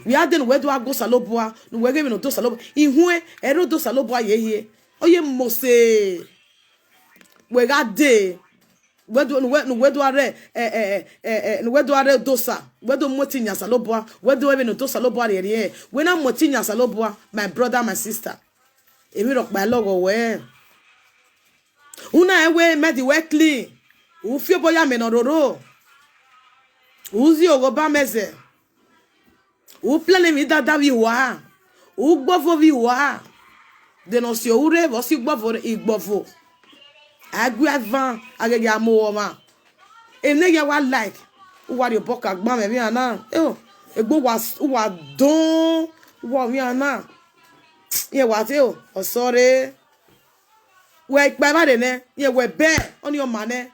we are den we do ago saloboa no we give no do salobo ihue e ro do saloboa ye oye mose we got de we do are dosa we do motinya saloboa we do even no do saloboa ye we na motinya saloboa my brother my sister e mi rock by logo we una ewe me di we clean u fi boya me no roro uzi ogo ba meze u plane mi dada wi wa u gbofo wi wa de no si ore bo si gbofo igbofo agu avan agege amowo ma ene ya wa like u wa ri boka gba me bi ana egbo wa don wo mi ana ye wa te o sorry we pa ba de ne ye we be on your mane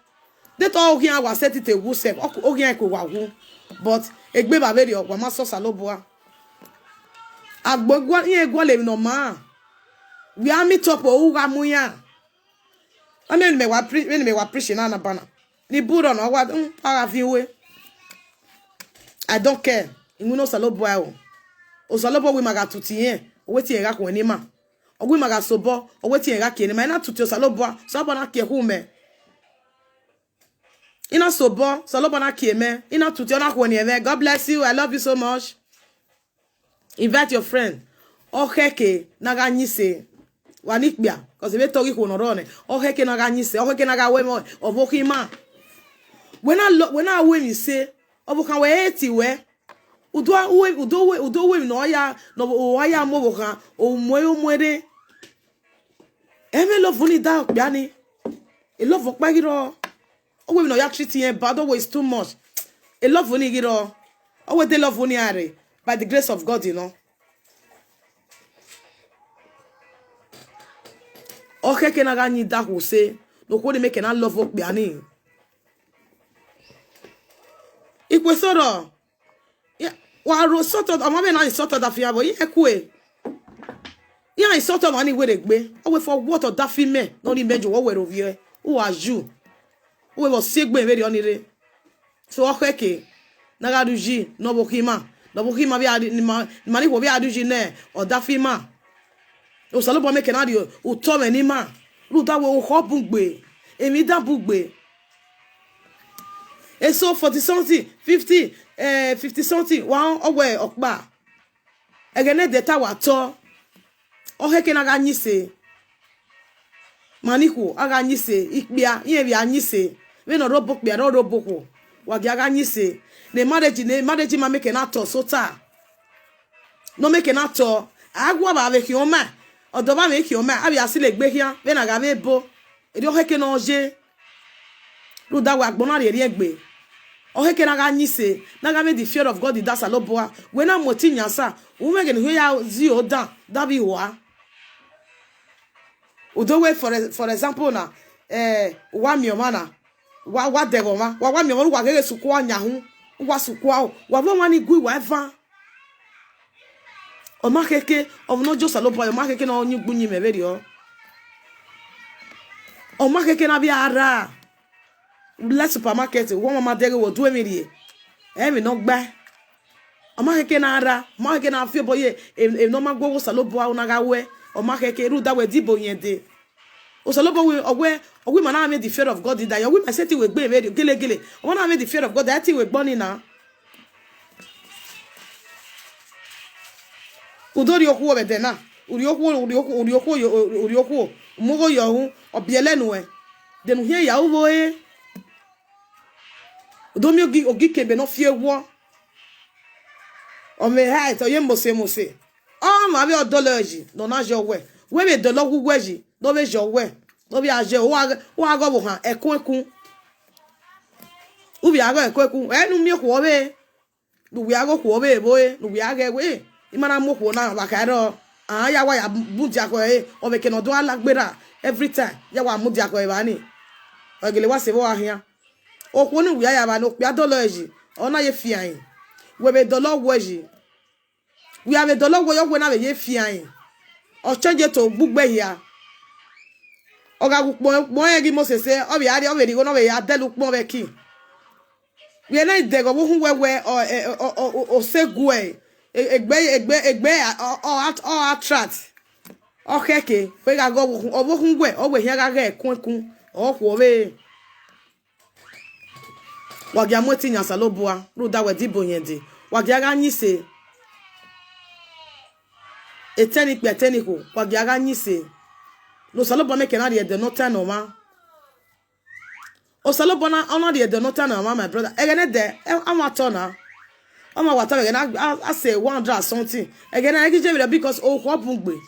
de to ogi an wa set it ewu sef ogi an ko wa wu but egbe ba be ri o wa ma so saloboa agbogbo ye egwo le no ma we are meet up o ga mu ya amen me wa preach na bana ni buro no wa para fi we I don't care inguno saloboa o salobo we maga tutiyen o weti en ga ko ni ma ogwe maga sobo o weti en ga ke ni ma na tuti o saloboa so bana ke hu me ina sobo salobo na ke me ina tuti ona ko ni e God bless you I love you so much invite your friend o heke na ga nyise wanikbia cause be tori ko no rone o heke na ga nyise o heke na ga we mo obokima when I we mi say obokan we eti we udo we no ya mo bokan o mwede eme love ni da bia ni e love pa giro o we no ya treat yen bad always too much e love ni giro o we dey love ni are by the grace of God, you know. Okay, can I need that who say no ko dey make na love up bia ni ikwesoro ya wa ro sort of amabe na sort of that fear boy ekwe ya sort of ani we dey gbe o we for what of that female no ni mejo what we over here who are you we was segbe very onire so okeke na ga duji no bokima bi adi ni mani wo bi aduji ne odafima o salo bo make na dio o to me ni ma ru da we o hobugbe emi da bugbe e so 40 something 50 50 something one owe okpa egene data wa to oheke na ga nyise maniku aga nyise ikpia ihe bi anyise we no robo kpia no robo ko wa gi aga nyise the marriage ma make na to so ta no make na to agwa ba be ki o ma odo ba me ki o ma abi asile gbe hia we na ga be bo eri oheke na oje ru da wa gbona ri egbe oheke na ga nyise na ga me the fear of God that's a loboa we na moti nyasa wo me ge ni ya zi o da bi wa udowe for example na wa mi omana wa devoma wa mi omo wa gege suku anya hu wa suku a wa bo mani gui wa eva o ma keke o no jo salo boy o ma keke na onyi gbunyi me be rio o ma keke na bi ara let supermarket wo mama dege wo do emi rie mi no gba o ma keke na ara ma keke na fi boye e no ma gwo salo boy na ga we o ma keke ru da we dibo yen de o salo boy owe mana me the fear of God that you we say ti we gbe me gele o na me the fear of God that ti we gboni na udori oku obe de na uri oku mugo yo hu obielenu e de nu hie ya uwo e udomi ogi kebe no fie wo o me ha to ye mose o ma be odology no na je we be dologu weji no be je we no be aje o ago bo han ekun ubi ago ekun enu mi ko be nu wi ago ko be boy nu wi ago we imana mo ko na ba karo ya wa ya buji ako o be ke no do alagbera every time ya wa muji ako ba ni ogele wa se bo ahia o ko ni wi ya ba no pe adology ona ye fian we be dologu weji we have a dollar wo yo we na be ye fian o change to gbugbe ya oga gbo yen mo sese o bi ari o be ri go no be ya delu pon be ki we na de go hu wewe o segue egbe o attract o keke we ga go o bo hu gwe o we hia ga ga ekun o kwo be wa ga mo ti nya saloboa ru da we dibo yen de wa ga ga nyise eteniku kwa giaga nyise lo salobo make na de no turn o ma o salobo na ona de no turn o ma my brother egene de amato na ama wata egene I say 100 something egene egije because o ko bungbe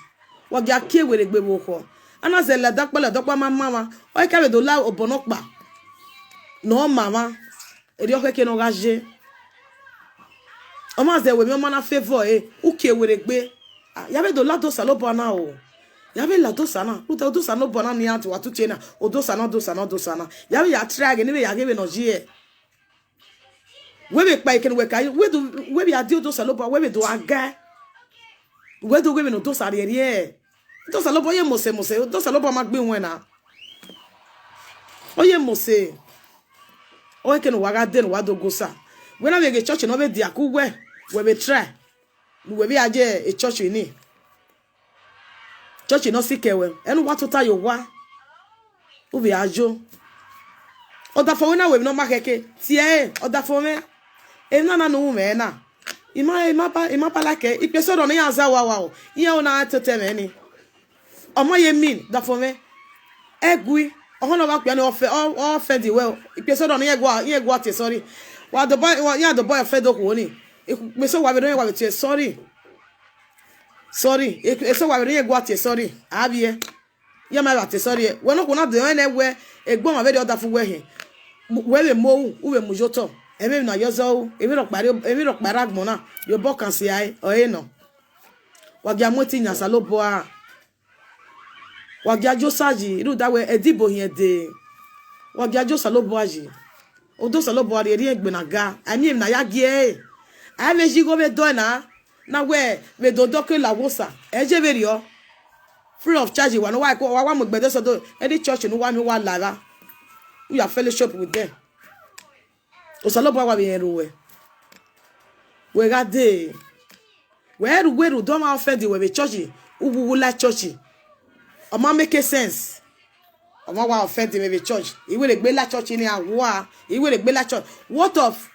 wa gia ke were gbe wo ko ana se la dokpa mama o ka be do la obonokpa no mama eri o ke no gaje o ma ze we mi na favor uke were gbe yabe do lado salobo na o yabe lado sana uta do sana bona ni atu atuche na odo sana yabe ya try again we ya give no je we be pa iken we kai we be adi do salobo we be do aga we do we no do sare rie do salobo ye mose do salobo ma gbe won na oye mose o ken waga den wa do gosa we na be church no be dia ku we be try we be aje a church ni church no sikewe enu wa tota yo wa ubi ajo oda fo na we no makeke tie oda fo me e na no me na ima pa like ipe so do no yan za wa o iye ona tete me ni omo ye mean da fo me egui ohono ba pia ni offend well ipe so do no ye gwa te sorry wa the boy ya the boy offend ko ni me so wa be no wa be sorry eso wa be gwa te sorry abie ya ma te sorry we no ko na de na we egbon ma be de oda fu we he we be mo u be mu joto e me na yozo e mi ro pare agbon na yo bo kan si ai o e no wa gya mo ti nya salobo a wa gya jo saji iru da we edibo yen de wa gya jo salobo aji odo salobo a ri egbe na ga ami na ya gie a me ji go be do na we do doke la wosa eje be rio free of charge wa no wa mo gbedo so do any church no wa mi wa lara who you are fellowship with them. Osalobo wa biyeruwe. We got day. Where we don't offend we church. Who like church? Oma make sense. Oma wa offend me church. He will be like church in a war. He will be like church. What of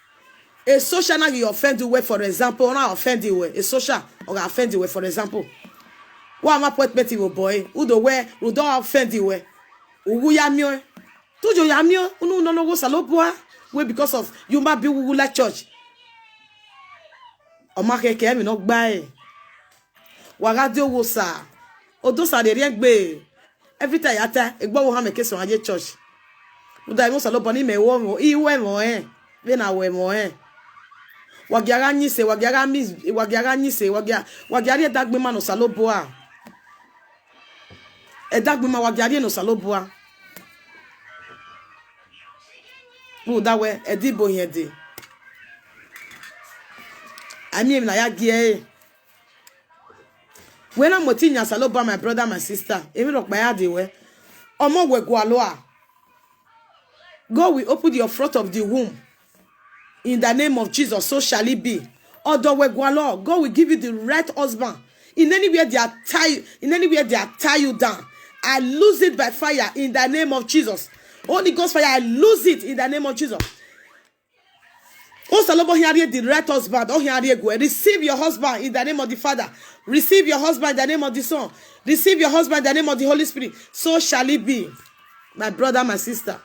a social now you offend you way, for example, or not offend you way. A social or offend you way, for example. What am I put betty boy? Who the way who don't offend you way? Who ya mio? Tujo ya mio? Unu no go saloboa. We because of you might be who like church. Oma keke mi no gba e. Wa radio wo sa. Odo sa de rien gbe. Every time yata egbo wo ha me keso aje church. Uda mo salobo ni me wo iwe mo be na we mo wagiara nyise wagiara nyise wagiara dagbe ma no saloboa. E dagbe ma wagiara no saloboa. Uda we edibo yede. Ami na ya gie. When I'm motinya saloboa, my brother, my sister, emi rock by ade we. Omo we gwaloa. God will open your front of the womb. In the name of Jesus, so shall it be. Although we God will give you the right husband. In anywhere they are tie you down, I lose it by fire in the name of Jesus. Holy Ghost fire, I lose it in the name of Jesus. Also, the right husband. Receive your husband in the name of the Father. Receive your husband in the name of the Son. Receive your husband in the name of the Holy Spirit. So shall it be. My brother, my sister.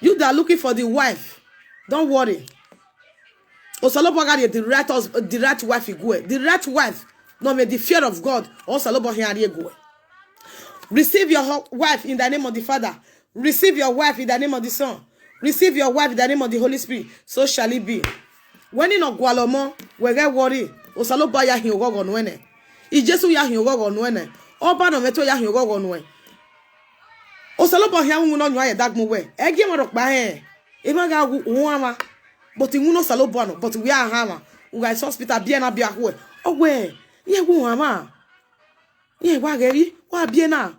You that are looking for the wife, don't worry. The right wife you go. The right wife, no may the fear of God. Receive your wife in the name of the Father. Receive your wife in the name of the Son. Receive your wife in the name of the Holy Spirit. So shall it be. When you no gualomo, we get worry. Osaloba ya hingogo nwene. Ijesu ya hingogo nwene. Oba no meto ya hingogo nwene. Osalobo hia wu no nwa ye dagmo we ege mo rokpa he e ma ga wu ama but wu no salobo no but we are hama we guys hospital bia na bia ho ogwe ye wu ama ye wa gari wa bia na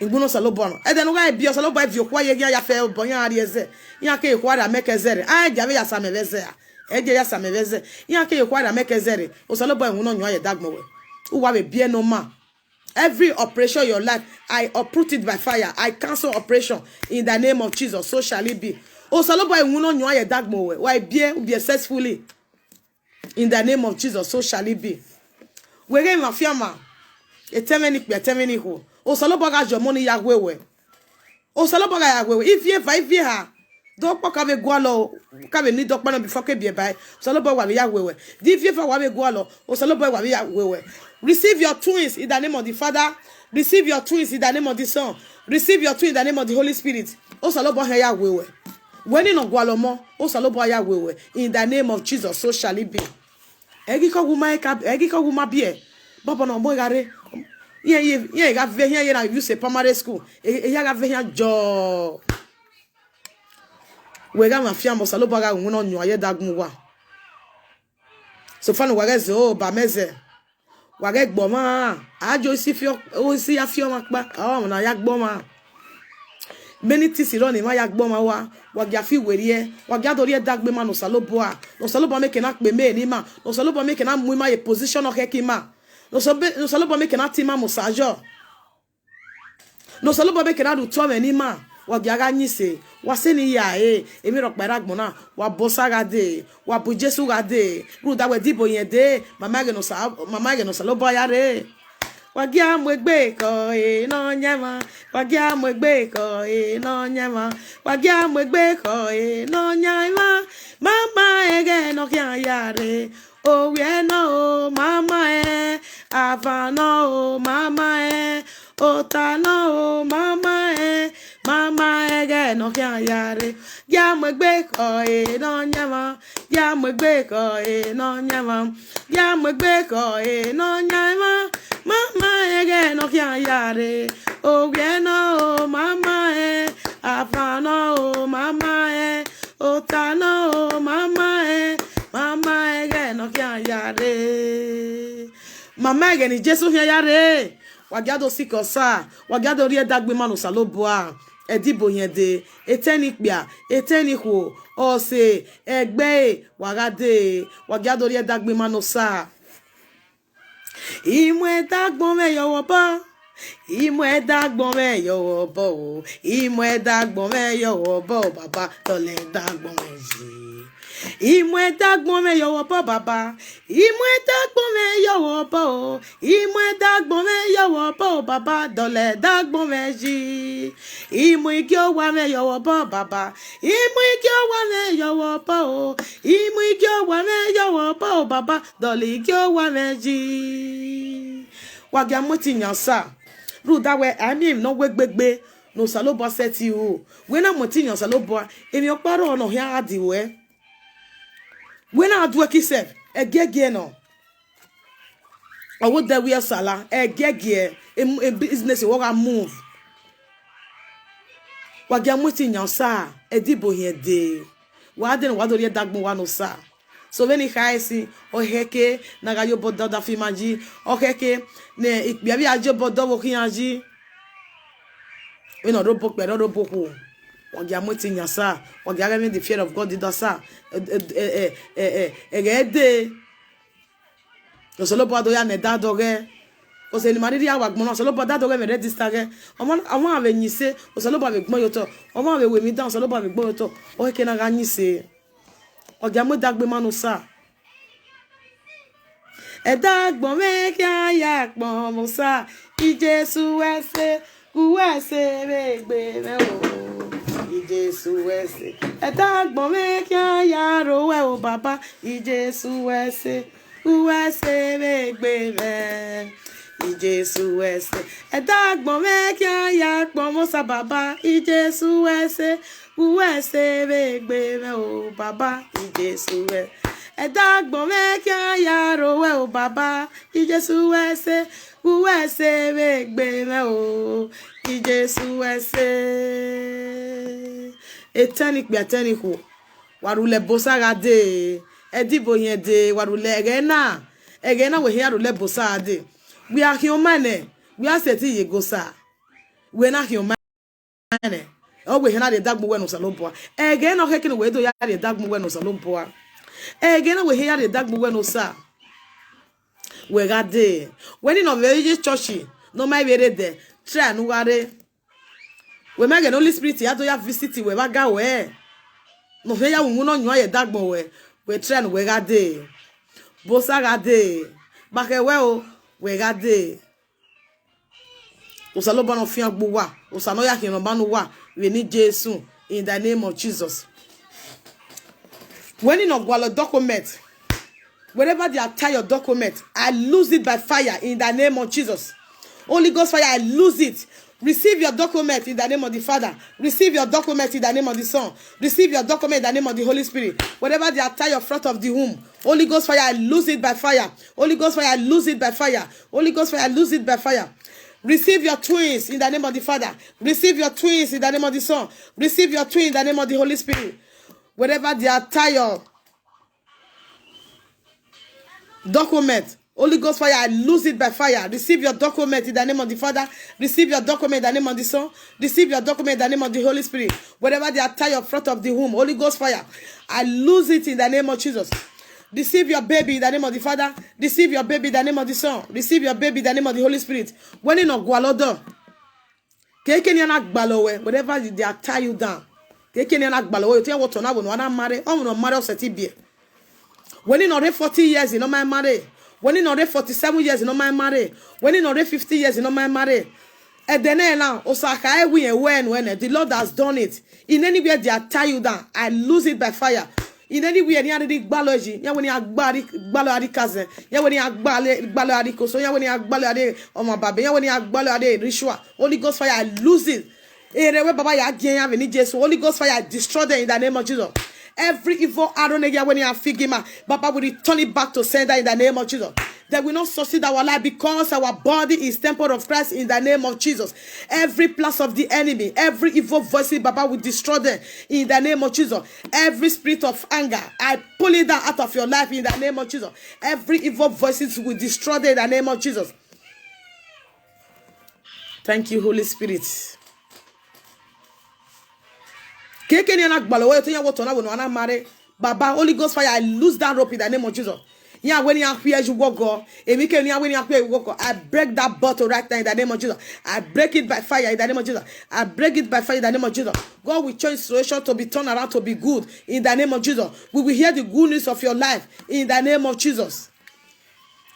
ngbuno salobo no e de no ga bia salobo e vi kwa ye ya fe bonya ari eze ya ka e kwa da mekezere a jave ya sameveze e je ya sameveze ya ka e kwa da mekezere osalobo wu no nwa ye dagmo we wa be bia no ma. Every operation in your life, I uproot it by fire. I cancel operation in the name of Jesus. So shall it be. Oh, salobo e wuno nyo ye dagmo we. Why be successfully in the name of Jesus. So shall it be. We get mafiama. Etemeni ho. Oh, salobo ga jomoni yagwe we. Oh, salobo ga yagwe we. If ye ha. Don't walk away gualo. Kabe ni dokpa no before ke be by. Salobo wa yagwe we. If ye fa wa gualo. Oh, salobo wa yagwe we. Receive your twins in the name of the Father. Receive your twins in the name of the Son. Receive your twins in the name of the Holy Spirit. Osalobo ya wewe. When you no gualomo, osalobo ya wewe. In the name of Jesus, so shall it be. Egi ko guma bie. Baba no mo gare. Ye ga ve here na you say primary school. Ya ga ve here jo. We ga mafia mo salobo ga nguno nyo ye dagmuwa. So fanu wa ga zo ba meze. Wage gboma ajo si afio makpa awa na ya gboma many things run ma ya gboma wa wage afi werie wage adori dagbe ma no salobo make na pe me ni ma no salobo make na mu ma ye position o keki ma no salobo make na ti ma musajo no salobo make na du to me ni ma wage aga nyise waseni ya emi rokpara gbona wa bosaga de wa bu Jesu ga de ru da we dibo yen de mama ge no salobo ya re wage amegbe ko no nyama wage amegbe ko no nyama wage amegbe ko no nyama mama ege no kya ya re o we no mama avana o mama ota no mama mama ege no kya yare ya megbe ko no nyama ya megbe ko no nyama ya megbe ko no nyama mama ege no kya yare o we no mama afana o mama ota no mama mama ege no kya yare mama ege ni Jesu kya yare wagiado sikosa wagiado rie dagbe manu saloboa edibo yende etenikpia etenihu ose egbe wagade wagiado rie dagbe manu sa imwe dagbon me yowo ba imwe dagbon me yowo bo imwe dagbon me yowo bo baba tole dagbon me ji imwe dagbon me yowo bo baba imwe dagbon me yowo bo imwe dagbon me yowo bo baba dole dagbon me ji imwe ki o wa me yowo bo baba imwe ki o wa me yowo bo imwe ki o wa me yowo bo baba dole ki o wa me ji wagia moti nyansa ruda we ami no wegbegbe no salobo seti o we na moti nyansa lobo emi oparo ono hia adi we na adu akisef egege no owo de we sala egege e business wo ga move wagia moti nyansa edibo hie de wa de no wa do rie dagbon wa no sa so veni khaisi o heke na ga yo bodo da fimaji o heke ne ikbia bi ajo bodo wo kianji we no robo pe robo ko wagia moti nyansa wagia ga me the fear of God did sa egede o solo bodo ya ne dado ge o se ni mariri awa gbon solo bodo dado ge me register ge awon ave yin se o solo bodo gbon yo to awon ave we mi dan solo bodo gbon yo to o heke na ga yin se wagia mo dagbe manu sa edagbon me kia ya pon mo sa Ijesu ese ku ese regbe me o Ijesu ese edagbon me kia ya ro we o baba Ijesu ese ku ese regbe me Ijesu ese edagbon me kia ya pon mo sa baba Ijesu ese ku ese regbe me o baba Ijesu ese edagbon me kia ya ro we o baba Ijesu ese ku ese regbe me o Ijesu ese etani pe atani ko warule bosaga de edibo yen de warule egena we here rule bosaga de we are human we are seti yegosa we na human o we na de dagbo we no saloboa egena heke no we do ya de dagbo we no saloboa egena we here de dagbo we no sa we ga de when in of very church no my be there try no ware we make the Holy Spirit ya to ya visit we ba ga we no fe ya wu no nyo ye dagbo we try no we ga de bosa ga de ba ke we o we ga de usaloba no fi agbo wa usano ya kin ba no wa we need Jesus in the name of Jesus. When in of document wherever they attach your document, I lose it by fire in the name of Jesus. Holy Ghost fire, I lose it. Receive your document in the name of the Father. Receive your document in the name of the Son. Receive your document in the name of the Holy Spirit. Whatever they attach your front of the womb, Holy Ghost fire, I lose it by fire. Holy Ghost fire, I lose it by fire. Holy Ghost fire, I lose it by fire. Receive your twins in the name of the Father. Receive your twins in the name of the Son. Receive your twins in the name of the Holy Spirit. Whatever they attach your document, Holy Ghost fire, I lose it by fire. Receive your document in the name of the Father. Receive your document in the name of the Son. Receive your document in the name of the Holy Spirit. Whatever they attach your front of the womb, Holy Ghost fire, I lose it in the name of Jesus. Receive your baby in the name of the Father. Receive your baby in the name of the Son. Receive your baby in the name of the Holy Spirit. When you know Gualodo, whatever they tie you down. You tell what on I will not marry. I'm not marry of when you know 40 years, you know my marry. When you know 47 years, you know my marry. When you know 50 years, you know my marry. And then now, Osaka, when the Lord has done it. In anywhere they tie you down, I lose it by fire. In anywhere, you need biology. You when you have biology cousin. You when you have biology so you when you have biology on my baby. You when you have biology ritual. Holy Ghost fire, I lose it. Holy Ghost fire, I destroy them in the name of Jesus. Every evil arrow when you are figima, Baba will return it back to sender in the name of Jesus. They will not succeed our life because our body is temple of Christ in the name of Jesus. Every plans of the enemy, every evil voice, Baba will destroy them in the name of Jesus. Every spirit of anger, I pull it down out of your life in the name of Jesus. Every evil voices will destroy them in the name of Jesus. Thank you, Holy Spirit. Keke ni anagbalo we to yan water na we no ana mare. Baba, Holy Ghost fire, I lose that rope in the name of Jesus. Yeah, when you hear you walk, when you hear you walk, I break that bottle right now in the name of Jesus. I break it by fire in the name of Jesus. I break it by fire in the name of Jesus. God will change situation to be turned around to be good in the name of Jesus. We will hear the good news of your life in the name of Jesus.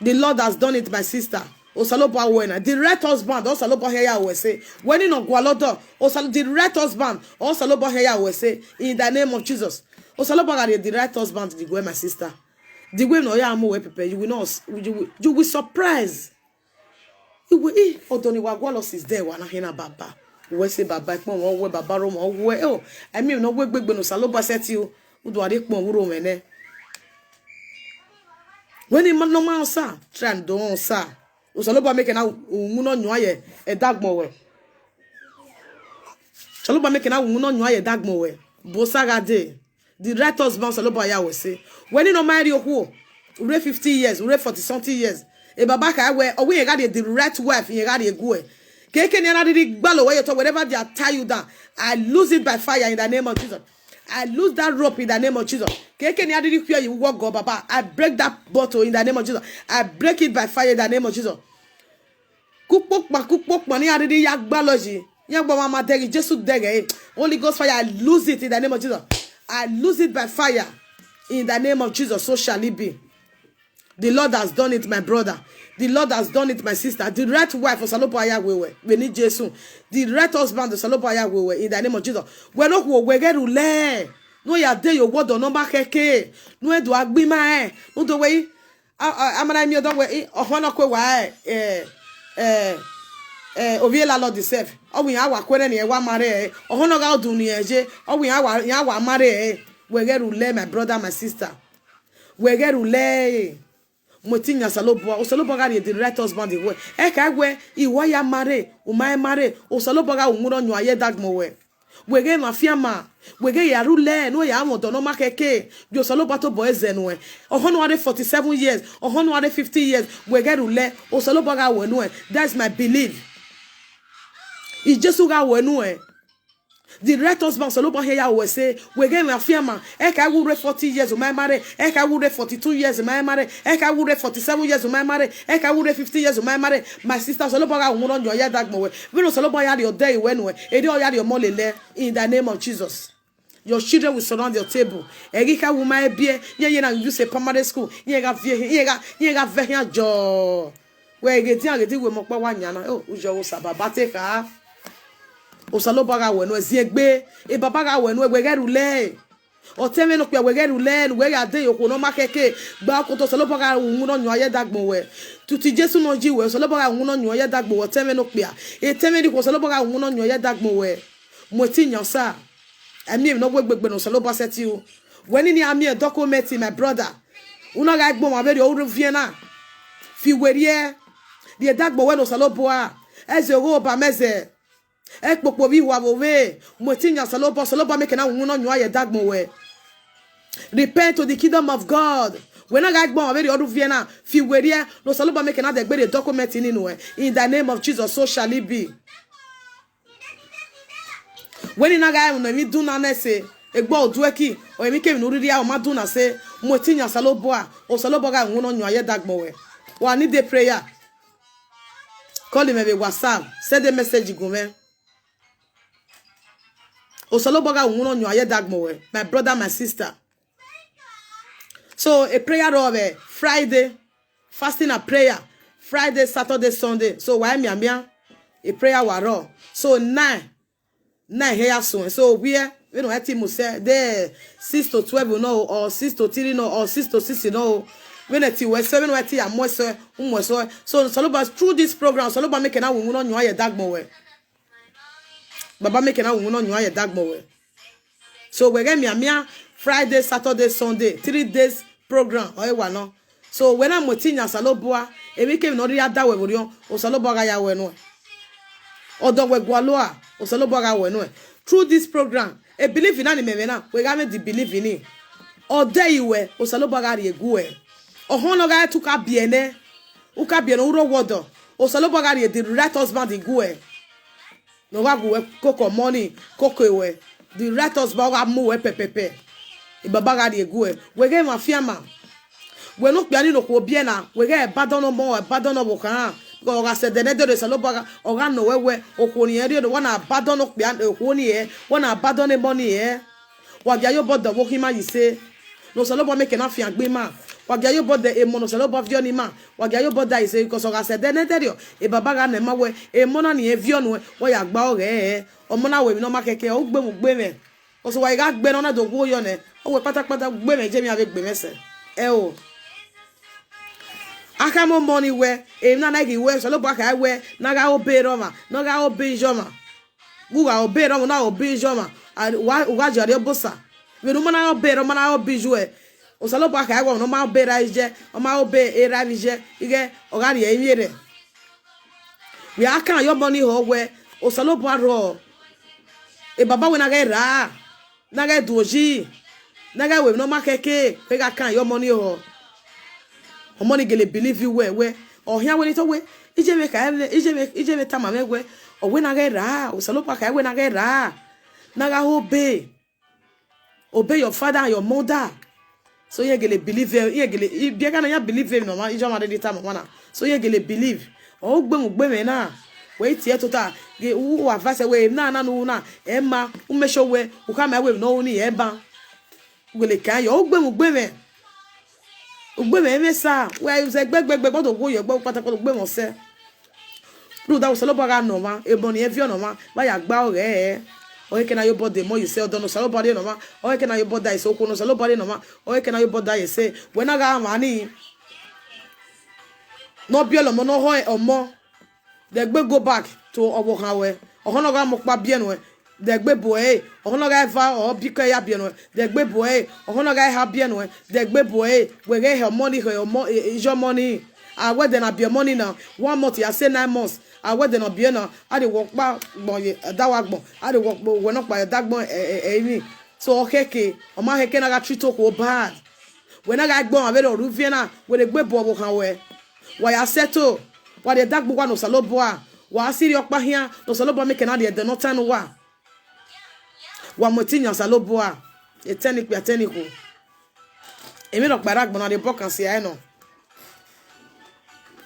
The Lord has done it, my sister. Osalopo wena. The right husband, Osalopo heya we say. When in Ogwalodo, the right husband, Osalopo heya we say in the name of Jesus. Osalopo got the right husband, the way my sister. The way no ya mo we prepare, you will not, you will surprise. You will Odoni Wagwalos is there, wana hina baba. We say baba, kpon we baba romo we oh. I mean no we gbegbe no Osalopo set you. Udo ade kpon wuro mene. When the man no man sa, trend don sa. Osalopo make na umuno nwa ye edagmo we. Osalopo make na umuno nwa ye edagmo we. Bosaga de. The right husband Osalopo ya we say. When you no marry who, we 50 years, we 40 something years. E baba ka we o we got the right wife, you got the go. Keke ni anadi gbalo we you talk whatever they tie you down. I lose it by fire in the name of Jesus. I lose that rope in the name of Jesus. Keke ni anadi fear you walk go baba. I break that bottle in the name of Jesus. I break it by fire in the name of Jesus. Cookbook money already yagbalogy. Yagba mama degi Jesus dege. Holy Ghost fire, I lose it in the name of Jesus. I lose it by fire in the name of Jesus. So shall it be. The Lord has done it, my brother. The Lord has done it, my sister. The right wife of Osalopo Ayawewe. We need Jesus. The right husband of Osalopo Ayawewe in the name of Jesus. We're not going to get no ya de your word or number keke. No do agbima no do way. Amana mi odon we ohona kwe wa Oviela Lord deserve. O we awa kwere ni e wa mare ohona ga odun ni eje. O we awa mare we get rule, my brother, my sister. We get rule. Motinya Osalopo ga the right husband the way. E ka we iwo ya mare, o mai mare, Osalopo ga unuro nyu aye dagmo we. We get mafiama. We get ya rule no ya mo dono makeke. Yo Osalopo to boy zenwe. Ohonu ade 47 years, ohonu ade 50 years. We get rule, Osalopo ga we no. That's my belief. It's just ga we no. The right husband Osalopo here will say, we get mafiama. Eka will 40 years of my marriage. Eka will 42 years of my marriage. Eka will 47 years of my marriage. Eka will 50 years of my marriage. My sister Osalopo ga unuro nyu aye dagmo we. We no Osalopo ya your day when we. E dey ya your molele in the name of Jesus. Your children will surround your table. Erika woman bie, ye na use a primary school. Ye ga very joy. We get we mo pa wanya na. Oh, ujo wo sababa te ka. Osalopo ga we no eziegbe. E baba ga we no we get rule. O teme no pe we get rule, we ga de yoko no makeke. Gba ko to Osalopo ga unuro nyu aye dagmo we. Tuti Jesu no ji we Osalopo ga unuro nyu aye dagmo we teme no pe. E teme di ko Osalopo ga unuro nyu aye dagmo we. Mo ti nyan sa. I mean, no work no Osalopo set you. When in a document, my brother, una guy bomb very old Vienna. Fi werie, the dagbo when Osalopo as you go by meze. Ekpo vi wa vove, Motinya Osalopo make na uno nyu aye dagmo we. Repent to the kingdom of God. When a guy bomb very old Vienna, fi werie, no Osalopo make na the document in the name of Jesus, so shall it be. When in a guy when we do not say a ball dweki or we came no ria or maduna say Motinya Osalopo ga uno nyu aye dagmo we. Wa need the prayer. Call him a WhatsApp. Send a message go me. Osalopo ga uno nyu aye dagmo we. My brother, my sister. So a prayer of Friday, fasting a prayer. Friday, Saturday, Sunday. So why me a prayer waro. So 9 here soon. So we know what team say there 6 to 12 you know, or 6 to 3 no, or 6 to 6 you know. When it was 7 what tea and more so Osalopo through this program Osalopo make na uno nyu aye dagmo we. Baba make na uno nyu aye dagmo we. So we get me Friday, Saturday, Sunday, 3 days program or no. So when I'm Motinya Osalopo e we came no ri ada we burion Osalopo ga ya we no. Odo we gwaloa Osalopo ga we no. Through this program, a believe in anime na we ga me the believe in it. Odo iwe Osalopo ga ri egu e. Ohono ga tuka biene. Uka biene uro wodo. Osalopo ga ri the right husband egu e. no wa go cocoa money cocoa we the right us ba wa mu we pepepe e baba ga de egu e we ge mafia ma we no pia ni no ko bie na we ge badon no mo badon no bo kan go ga se de ne de se lo ba o ga no we o ko ni e de wana badon no pia o ko ni e wana badon ne money e wa bia yo bodo wo ki ma yi se no se lo ba make na fia gbe ma wa bia yo bodo e mo no se lo ba vio ni ma wa bia yo bodo yi se ko so ga se de ne de e baba ga na ma we e mo na ni e vio no wo ya gba ore e o mo na we mi no ma keke o gbe mu gbe me o so wa ga gbe no na do go yo ne o we pátápátá gbe me je mi ave gbe mese e o aka mo money we e na na gi we so lo ba ka we na ga obe roma na ga obe joma gu ga obe roma na obe joma wa jari obosa we no na obe roma na obe jue o so lo ba ka we no ma obe ra je o ma obe e ra je ige o ga ri e yere we aka yo money ho we o so lo ba ro e baba we na ga ra na ga doji na ga we no ma keke we ga kan yo money ho o money gele believe you we o hia we to we ije me ka ije me tama me we o we na ga ra o salo pa ka we na ga ra na ga obey your father and your mother so ye gele believe ye gele bi ga na ya believe no ma ijo ma de tama wana so ye gele believe o gbe me na we tie tota ge u advice we na no na e ma u me show we u ka ma we no ni e ba gele kan yo gbe me ugbe me mesa we use gbegbe bodo go yo gbe patako gbe mo se ru da so lo ba ga no ma e bon e vi no ma ba ya gba ore e o ke na yo body mo you say odono so lo body no ma o ke na yo body so ko no so lo body no ma o ke na yo body say we na ga ma ni no bi lo mo no ho omo de gbe go back to owo kan we o ho no ga mo pa bi no de gbe boy o ho no ga fa o bi ka ya bi no de gbe boy o ho no ga ha bi no de gbe boy we get her money is your money I we dey na bi money now 1 month ya say 9 months I we dey na bi na I dey work pa gbon ye da wa gbon I dey work we no pa da gbon ni so okeke o ma heke na ga treat ko bad we na ga gbon ave lo ruvie na we dey gbe bo wo kan we wa ya settle wa dey da gbo wa no salobo a wa siri okpa hia no salobo make na dey no tan wa wa motinya salobo a eteniku ateniku emi ro para gbon na dey bokan si ai no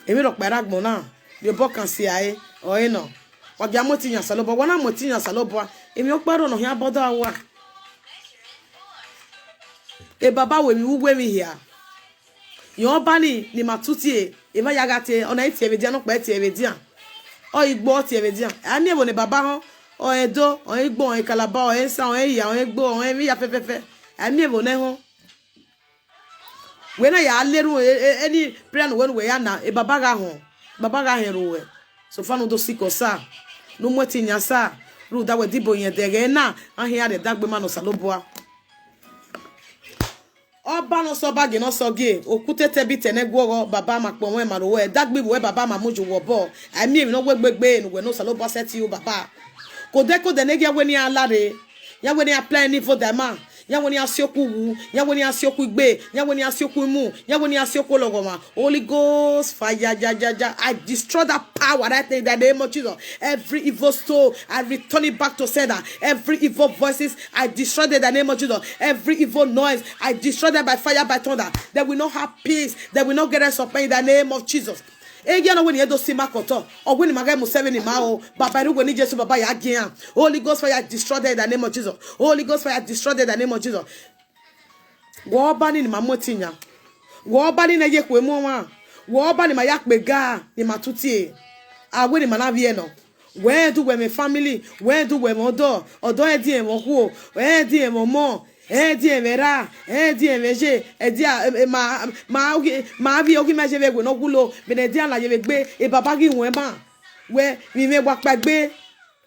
emi ro para gbon na dey bokan si ai o e no wa bia motinya salobo wa na motinya salobo emi o paro no hia bodo awa e baba we mi wugwe mi hia yo bani ni matutie e ma yagate ona iti ebedia no pa iti ebedia o igbo ti ebedia ani ebo ne baba ho o edo o igbo o kalaba o ensa o eya o egbo o emi ya fefefe ani ebo ne ho we na ya leru any plan when we ya na e baba ga heru we so fa no do sikosa no mweti nya sa ru da we dibo yen dege na ahia de dagbe ma no saloboa oba no so bagi no so gi okute tebi tenegwo baba ma pon we ma ro we dagbe we baba ma moju wo bo ami emi no gbegbe no we no saloboa set you baba ko de negi we ni alare ya we ni apply ni for them ya we ni asioku wu ya we ni asioku gbe ya we ni asioku mu ya we ni asioku logoma Holy Ghost fire ja I destroy that power right in the name of Jesus. Every evil soul I return it back to sender. Every evil voices I destroy them in the name of Jesus. Every evil noise I destroy them by fire by thunder. They will not have peace. They will not get us up in the name of Jesus. Egia when you do see makoto or when magai museveni mao baba ru ni Jesus baba ya gian Holy Ghost fire destroy them in the name of Jesus. Holy Ghost fire destroy them in the name of Jesus. Wo bani ni mamotinya wo bani na ye kwe mu wa wo bani ma yakpe ga ni matutie awe ni manavie no when do we me family when do we odo e di e mo hu e di e mo mo di emera di emeje di ma vi ogi meje we no gulo be di ala ye gbe e baba gi won ma we mi me wa pa gbe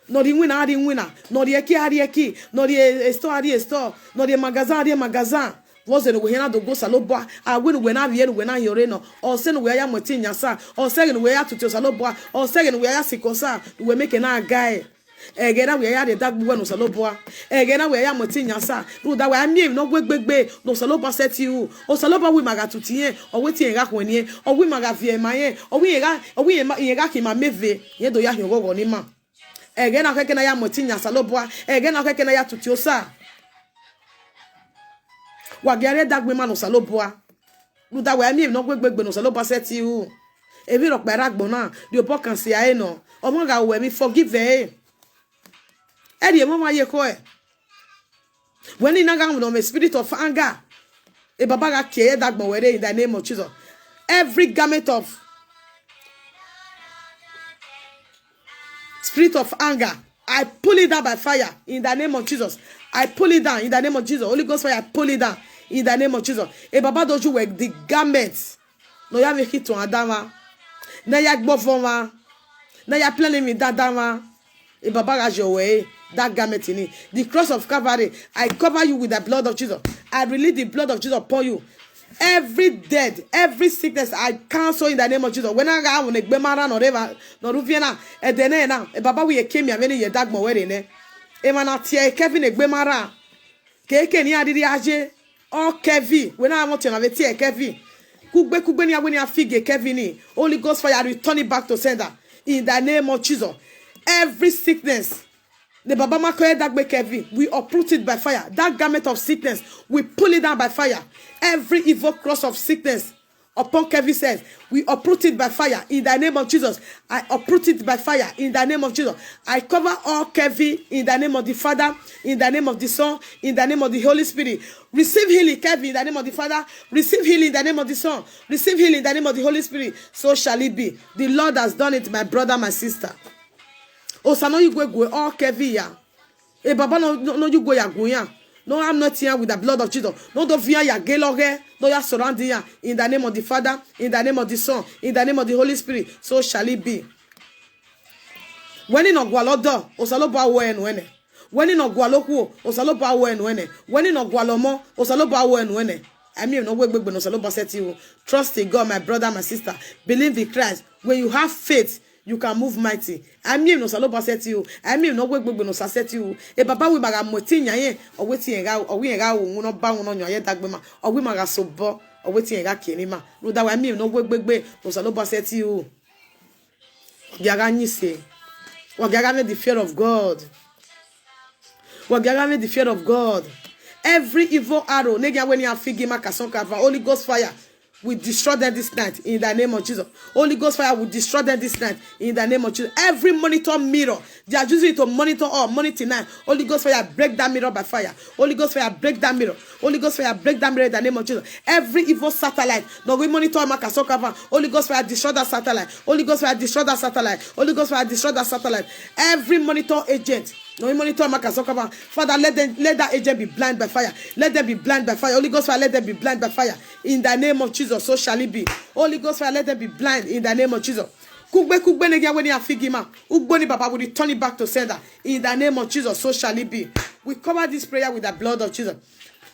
no di winner no di eki no di store no di magazin was no we na do go saloboa we no we na vie no we na yore no o se no we ya motinya sa o se no we ya tutu saloboa o se no we ya sikosa we make na guy egena we ya de dagbu no saloboa egena we ya motinya sa ru da we ami no gbegbe no saloboa set you o saloboa we maga tutie o we tie ga kwani o we maga vie maye o we ga ki ma meve ye do ya hiogo ni ma Again, I can ya motinya saloboa. Again, I can ya tutiosa. Wagare dagbe manu saloboa. Luda we mi no gbegbe no saloboa seti u. Evi rock by ragbona. The opo can see I no. Omonga we me forgive eh. Edi mama ye ko e. When in naga no me spirit of anger. E baba ga kie dagbo were in the name of Jesus. Every garment of spirit of anger, I pull it down by fire in the name of Jesus. I pull it down in the name of Jesus. Holy Ghost fire, I pull it down in the name of Jesus. E baba doju we the garments. No ya make it to adama. Na ya gbofoma. Na ya planning me dadama. E baba ga your way. That garment in it. The cross of Calvary. I cover you with the blood of Jesus. I release the blood of Jesus upon you. Every death, every sickness, I cancel in the name of Jesus. When I go on a Bemara no Reva, no Ruviana, and then now, a Baba we came here, many a dagmo wedding, eh? Emanatia, Kevin, a Bemara, Keke, Nia Diaje, or Kevi, when I want to have a tear, Kevi. Kubenia, when you figure Kevin, Holy Ghost fire, return it back to sender in the name of Jesus. Every sickness. The Baba Makoye Dagbe Kevi, we uproot it by fire. That garment of sickness, we pull it down by fire. Every evil cross of sickness upon Kevi says, we uproot it by fire in the name of Jesus. I uproot it by fire in the name of Jesus. I cover all Kevi in the name of the Father, in the name of the Son, in the name of the Holy Spirit. Receive healing, Kevi, in the name of the Father. Receive healing in the name of the Son. Receive healing in the name of the Holy Spirit. So shall it be. The Lord has done it, my brother, my sister. Osano you go all Kevi ya. E baba no you go ya go ya. No, I'm not here with the blood of Jesus. No, don't fear ya geloge. No, ya surrounding ya. In the name of the Father, in the name of the Son, in the name of the Holy Spirit. So shall it be. When in Ogwalodo, Osaloba wene. When in Ogwaloku, Osaloba wene. When in Ogwalomo, Osaloba wene. I mean, no way, no Saloba said to you. Trust in God, my brother, my sister. Believe in Christ. When you have faith, you can move mighty. I mean, no saloba set you. I mean, no work no set you. E baba we maga motinya ye or waiting ga or we ga no ba on your head dagbema or we maga sobo or waiting ga kinima. No that I mean no work no saloba set you. Yagani say. Wagagame the fear of God. Wagagame the fear of God. Every evil arrow, nega when you are figima kasonka Holy Ghost fire. We destroy them this night in the name of Jesus. Holy Ghost fire will destroy them this night in the name of Jesus. Every monitor mirror, they are using it to monitor or monitor tonight. Holy Ghost fire, break that mirror by fire. Holy Ghost fire, break that mirror. Holy Ghost fire, break that mirror in the name of Jesus. Every evil satellite, no we monitor Makasokava. Holy Ghost fire, destroy that satellite. Holy Ghost fire, destroy that satellite. Holy Ghost fire, destroy that satellite. Every monitor agent. No, we monitor Makasokava. Father, let that agent be blind by fire. Let them be blind by fire. Holy Ghost fire, let them be blind by fire. In the name of Jesus, so shall it be. Holy Ghost fire, let them be blind in the name of Jesus. Kugbe negia when you are figima. Ugboni Baba will return it back to sender. In the name of Jesus, so shall it be. We cover this prayer with the blood of Jesus.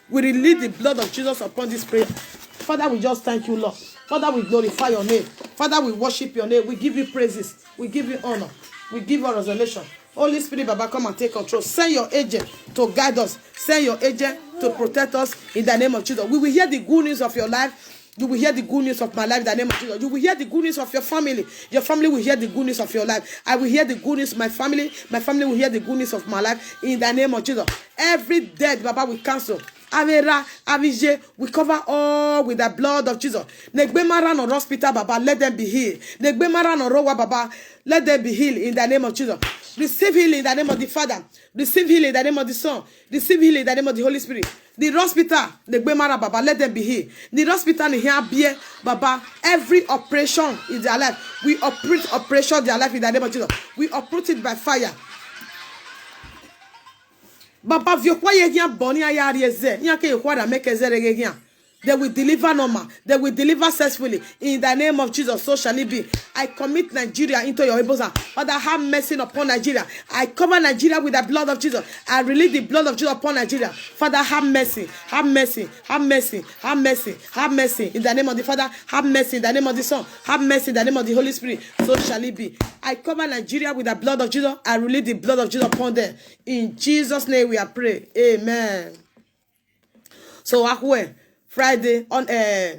We release the blood of Jesus upon this prayer. Father, we just thank you, Lord. Father, we glorify your name. Father, we worship your name. We give you praises. We give you honor. We give you resurrection. Holy Spirit, Baba, come and take control. Send your agent to guide us. Send your agent to protect us in the name of Jesus. We will hear the good news of your life. You will hear the good news of my life in the name of Jesus. You will hear the good news of your family. Your family will hear the good news of your life. I will hear the good news of my family. My family will hear the good news of my life in the name of Jesus. Every death, Baba, we cancel. Avera, Avije, we cover all with the blood of Jesus. Negbemara no hospital, Baba, let them be healed. Negbemara no rowa, Baba, let them be healed in the name of Jesus. Receive healing in the name of the Father. Receive healing in the name of the Son. Receive healing in the name of the Holy Spirit. The hospital, Negbemara, Baba, let them be healed. The hospital in here, Baba, every operation in their life, we operate operation in their life in the name of Jesus. We operate it by fire. Baba viokwa yegia boni ayari eze nyake yekwa da make ezere yegia. They will deliver normal. They will deliver successfully in the name of Jesus. So shall it be. I commit Nigeria into your able hands. Father, have mercy upon Nigeria. I cover Nigeria with the blood of Jesus. I release the blood of Jesus upon Nigeria. Father, have mercy. Have mercy. Have mercy. Have mercy. Have mercy. In the name of the Father, have mercy. In the name of the Son, have mercy. In the name of the Holy Spirit. So shall it be. I cover Nigeria with the blood of Jesus. I release the blood of Jesus upon them. In Jesus' name we are praying. Amen. So, Friday on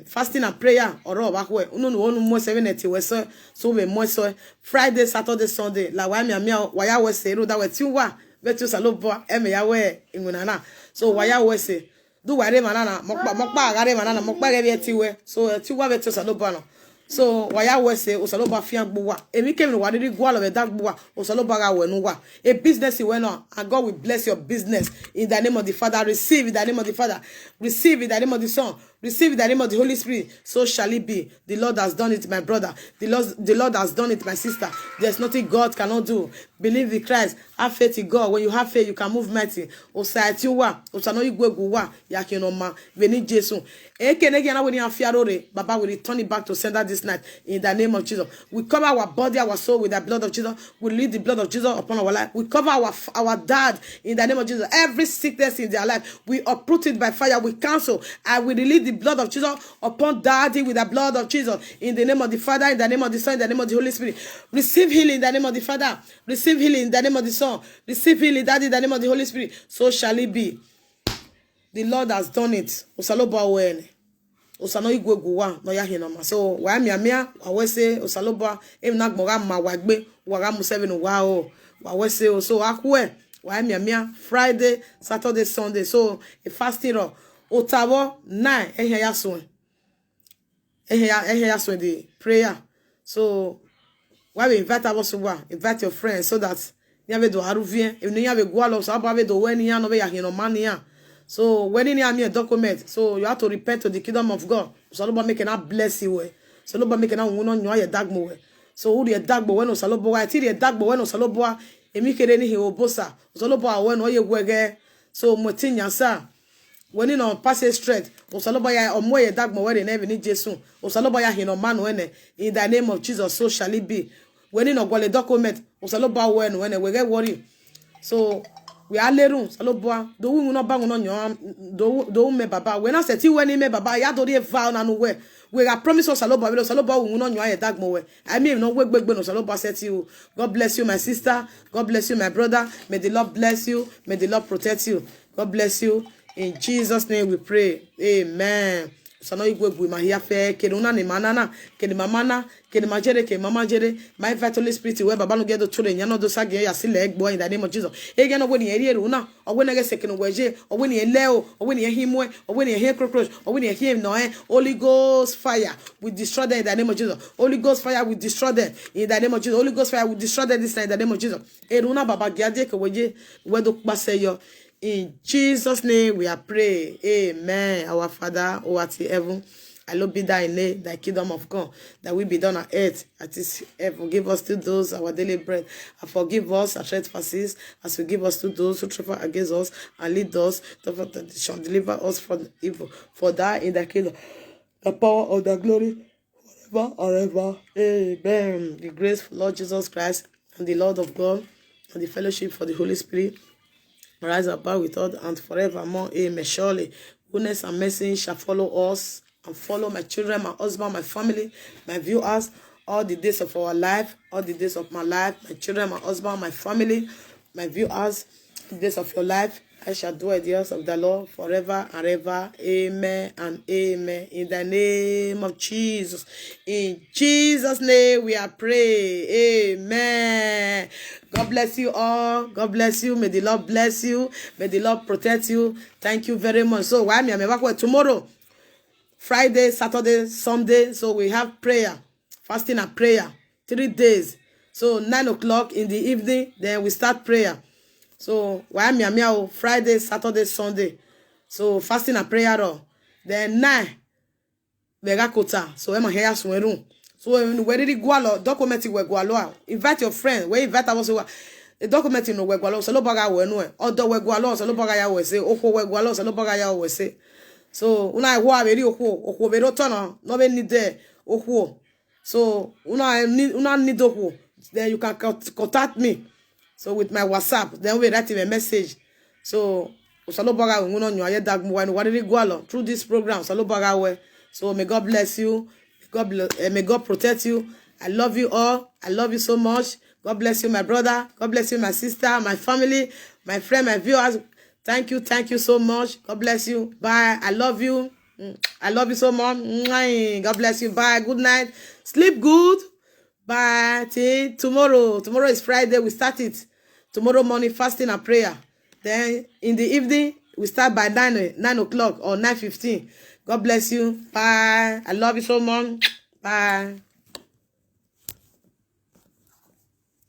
fasting and prayer oro ba ko unu no mo 7 we so we mo so Friday, Saturday, Sunday la wa mi wa ya we se ro da we ti wa betu salobo e me ya we ingunana so wa ya we se do wa re manana mokpa agare manana mokpa ge bi ti we so ti wa betu salobo no so waya wese osalobo afia gbowa emi kemi wa didi gwa lo be da gbowa osalobo ga we nu wa a business we no and God will bless your business in the name of the Father. Receive in the name of the Father, receive in the name of the Son, receive in the name of the Holy Spirit. So shall it be. The Lord has done it, my brother. The Lord has done it, my sister. There's nothing God cannot do. Believe in Christ, have faith in God. When you have faith, you can move mighty. Osati wa osano igwegu wa yakinoma veni Jesus. Ekenege na we ni afia rore baba will return it back to sender this night in the name of Jesus. We cover our body, our soul with the blood of Jesus. We lead the blood of Jesus upon our life. We cover our dad in the name of Jesus. Every sickness in their life, we uproot it by fire. We cancel and we release the blood of Jesus upon daddy with the blood of Jesus in the name of the Father, in the name of the Son, in the name of the Holy Spirit. Receive healing in the name of the Father. Receive healing in the name of the Son. Receive healing, daddy, in the name of the Holy Spirit. So shall it be. The Lord has done it. Osalobo wen. Osano igwegu wa no ya hinoma. So wa miamia wa wese osalobo em na gboga ma wa gbe wa ga mu 7 wa o. Wa wese o so akwe wa miamia Friday, Saturday, Sunday. So a fasting ro otabo 9 ehia ya so. Ehia ya so the prayer. So why we invite us to invite your friends so that you have do haruvien if you have a go along so about do when you no be ya hinomania. So when you have a document, so you have to repent to the kingdom of God. So Lord make na bless you. So Lord make na won on your dagmo. So who the dagbo when so Lord boy ti the dagbo when so Lord boy emi kere ni he obosa. So Lord boy when oye gwege. So motinya sa when you no pass straight. So Lord boy omo ye dagmo when na ni Jesus. So Lord boy hinomano when in the name of Jesus so shall it be. When you no go the document, so Lord boy when we get worry. So we are lerun saloboa do wu no bangu no nyo do me baba we na seti we ni me baba ya do dey vow na no we are promise us saloboa we saloboa wu no nyo aye dagmo we I mean no we gbegbe no saloboa set you. God bless you my sister, God bless you my brother, may the Lord bless you, may the Lord protect you. God bless you in Jesus name we pray. Amen. Sano igwegu ma hia fe ke una ni manana ke ni mamana ke ni majere ke mama jere my Holy Spirit we baba no get do chule nya no do sage ya sile egbo in the name of Jesus e ge no we ni eri una o we na ge sekeno weje o we ni eleo o we ni himwe o we ni he cockroach o we ni him no Holy Ghost fire we destroy them in the name of Jesus. Holy Ghost fire we destroy them in the name of Jesus. Holy Ghost fire we destroy them this night in the name of Jesus. E una baba ge ade ke weje we do pase yo. In Jesus' name we are praying. Amen. Our Father, who art in heaven, hallowed be thy name, thy kingdom of God, that will be done on earth as it is heaven. Give us to those our daily bread, and forgive us our trespasses, as we give us to those who trespass against us, and lead us to temptation. Deliver us from evil. For thy in the kingdom, the power of the glory, forever and ever. Amen. The grace for Lord Jesus Christ, and the Lord of God, and the fellowship for the Holy Spirit, rise above with us and forevermore. Amen. Surely goodness and mercy shall follow us and follow my children, my husband, my family, my viewers, all the days of our life, all the days of my life, my children, my husband, my family, my viewers, the days of your life. I shall dwell in the house of the Lord forever and ever. Amen and amen. In the name of Jesus. In Jesus' name we are praying. Amen. God bless you all. God bless you. May the Lord bless you. May the Lord protect you. Thank you very much. So why me? I'm back tomorrow. Friday, Saturday, Sunday. So we have prayer. Fasting and prayer. 3 days. So 9 o'clock in the evening. Then we start prayer. So why me Friday, Saturday, Sunday. So fasting and prayer. Then 9 Vegakota. So I'm here room. So where did it go? Document it go. Invite your friend. Where invite us. The document no we go. So lo baga we no. Odo we go. So lo baga ya we say. Oko we go. So lo baga ya we say. So una wa very oko be ro tono. No be need there. Oko. So una need oko. Then you can contact me. So with my WhatsApp, then we write him a message. So Salobaga we no nyo dag mo what did go along through this program. Salobaga we. So may God bless you. May God protect you. I love you all. I love you so much. God bless you, my brother. God bless you, my sister, my family, my friend, my viewers. Thank you so much. God bless you. Bye. I love you. I love you so much. God bless you. Bye. Good night. Sleep good. Bye. Till tomorrow. Tomorrow is Friday. We start it. Tomorrow morning, fasting and prayer. Then in the evening, we start by 9 o'clock or 9:15. God bless you. Bye. I love you so much. Bye.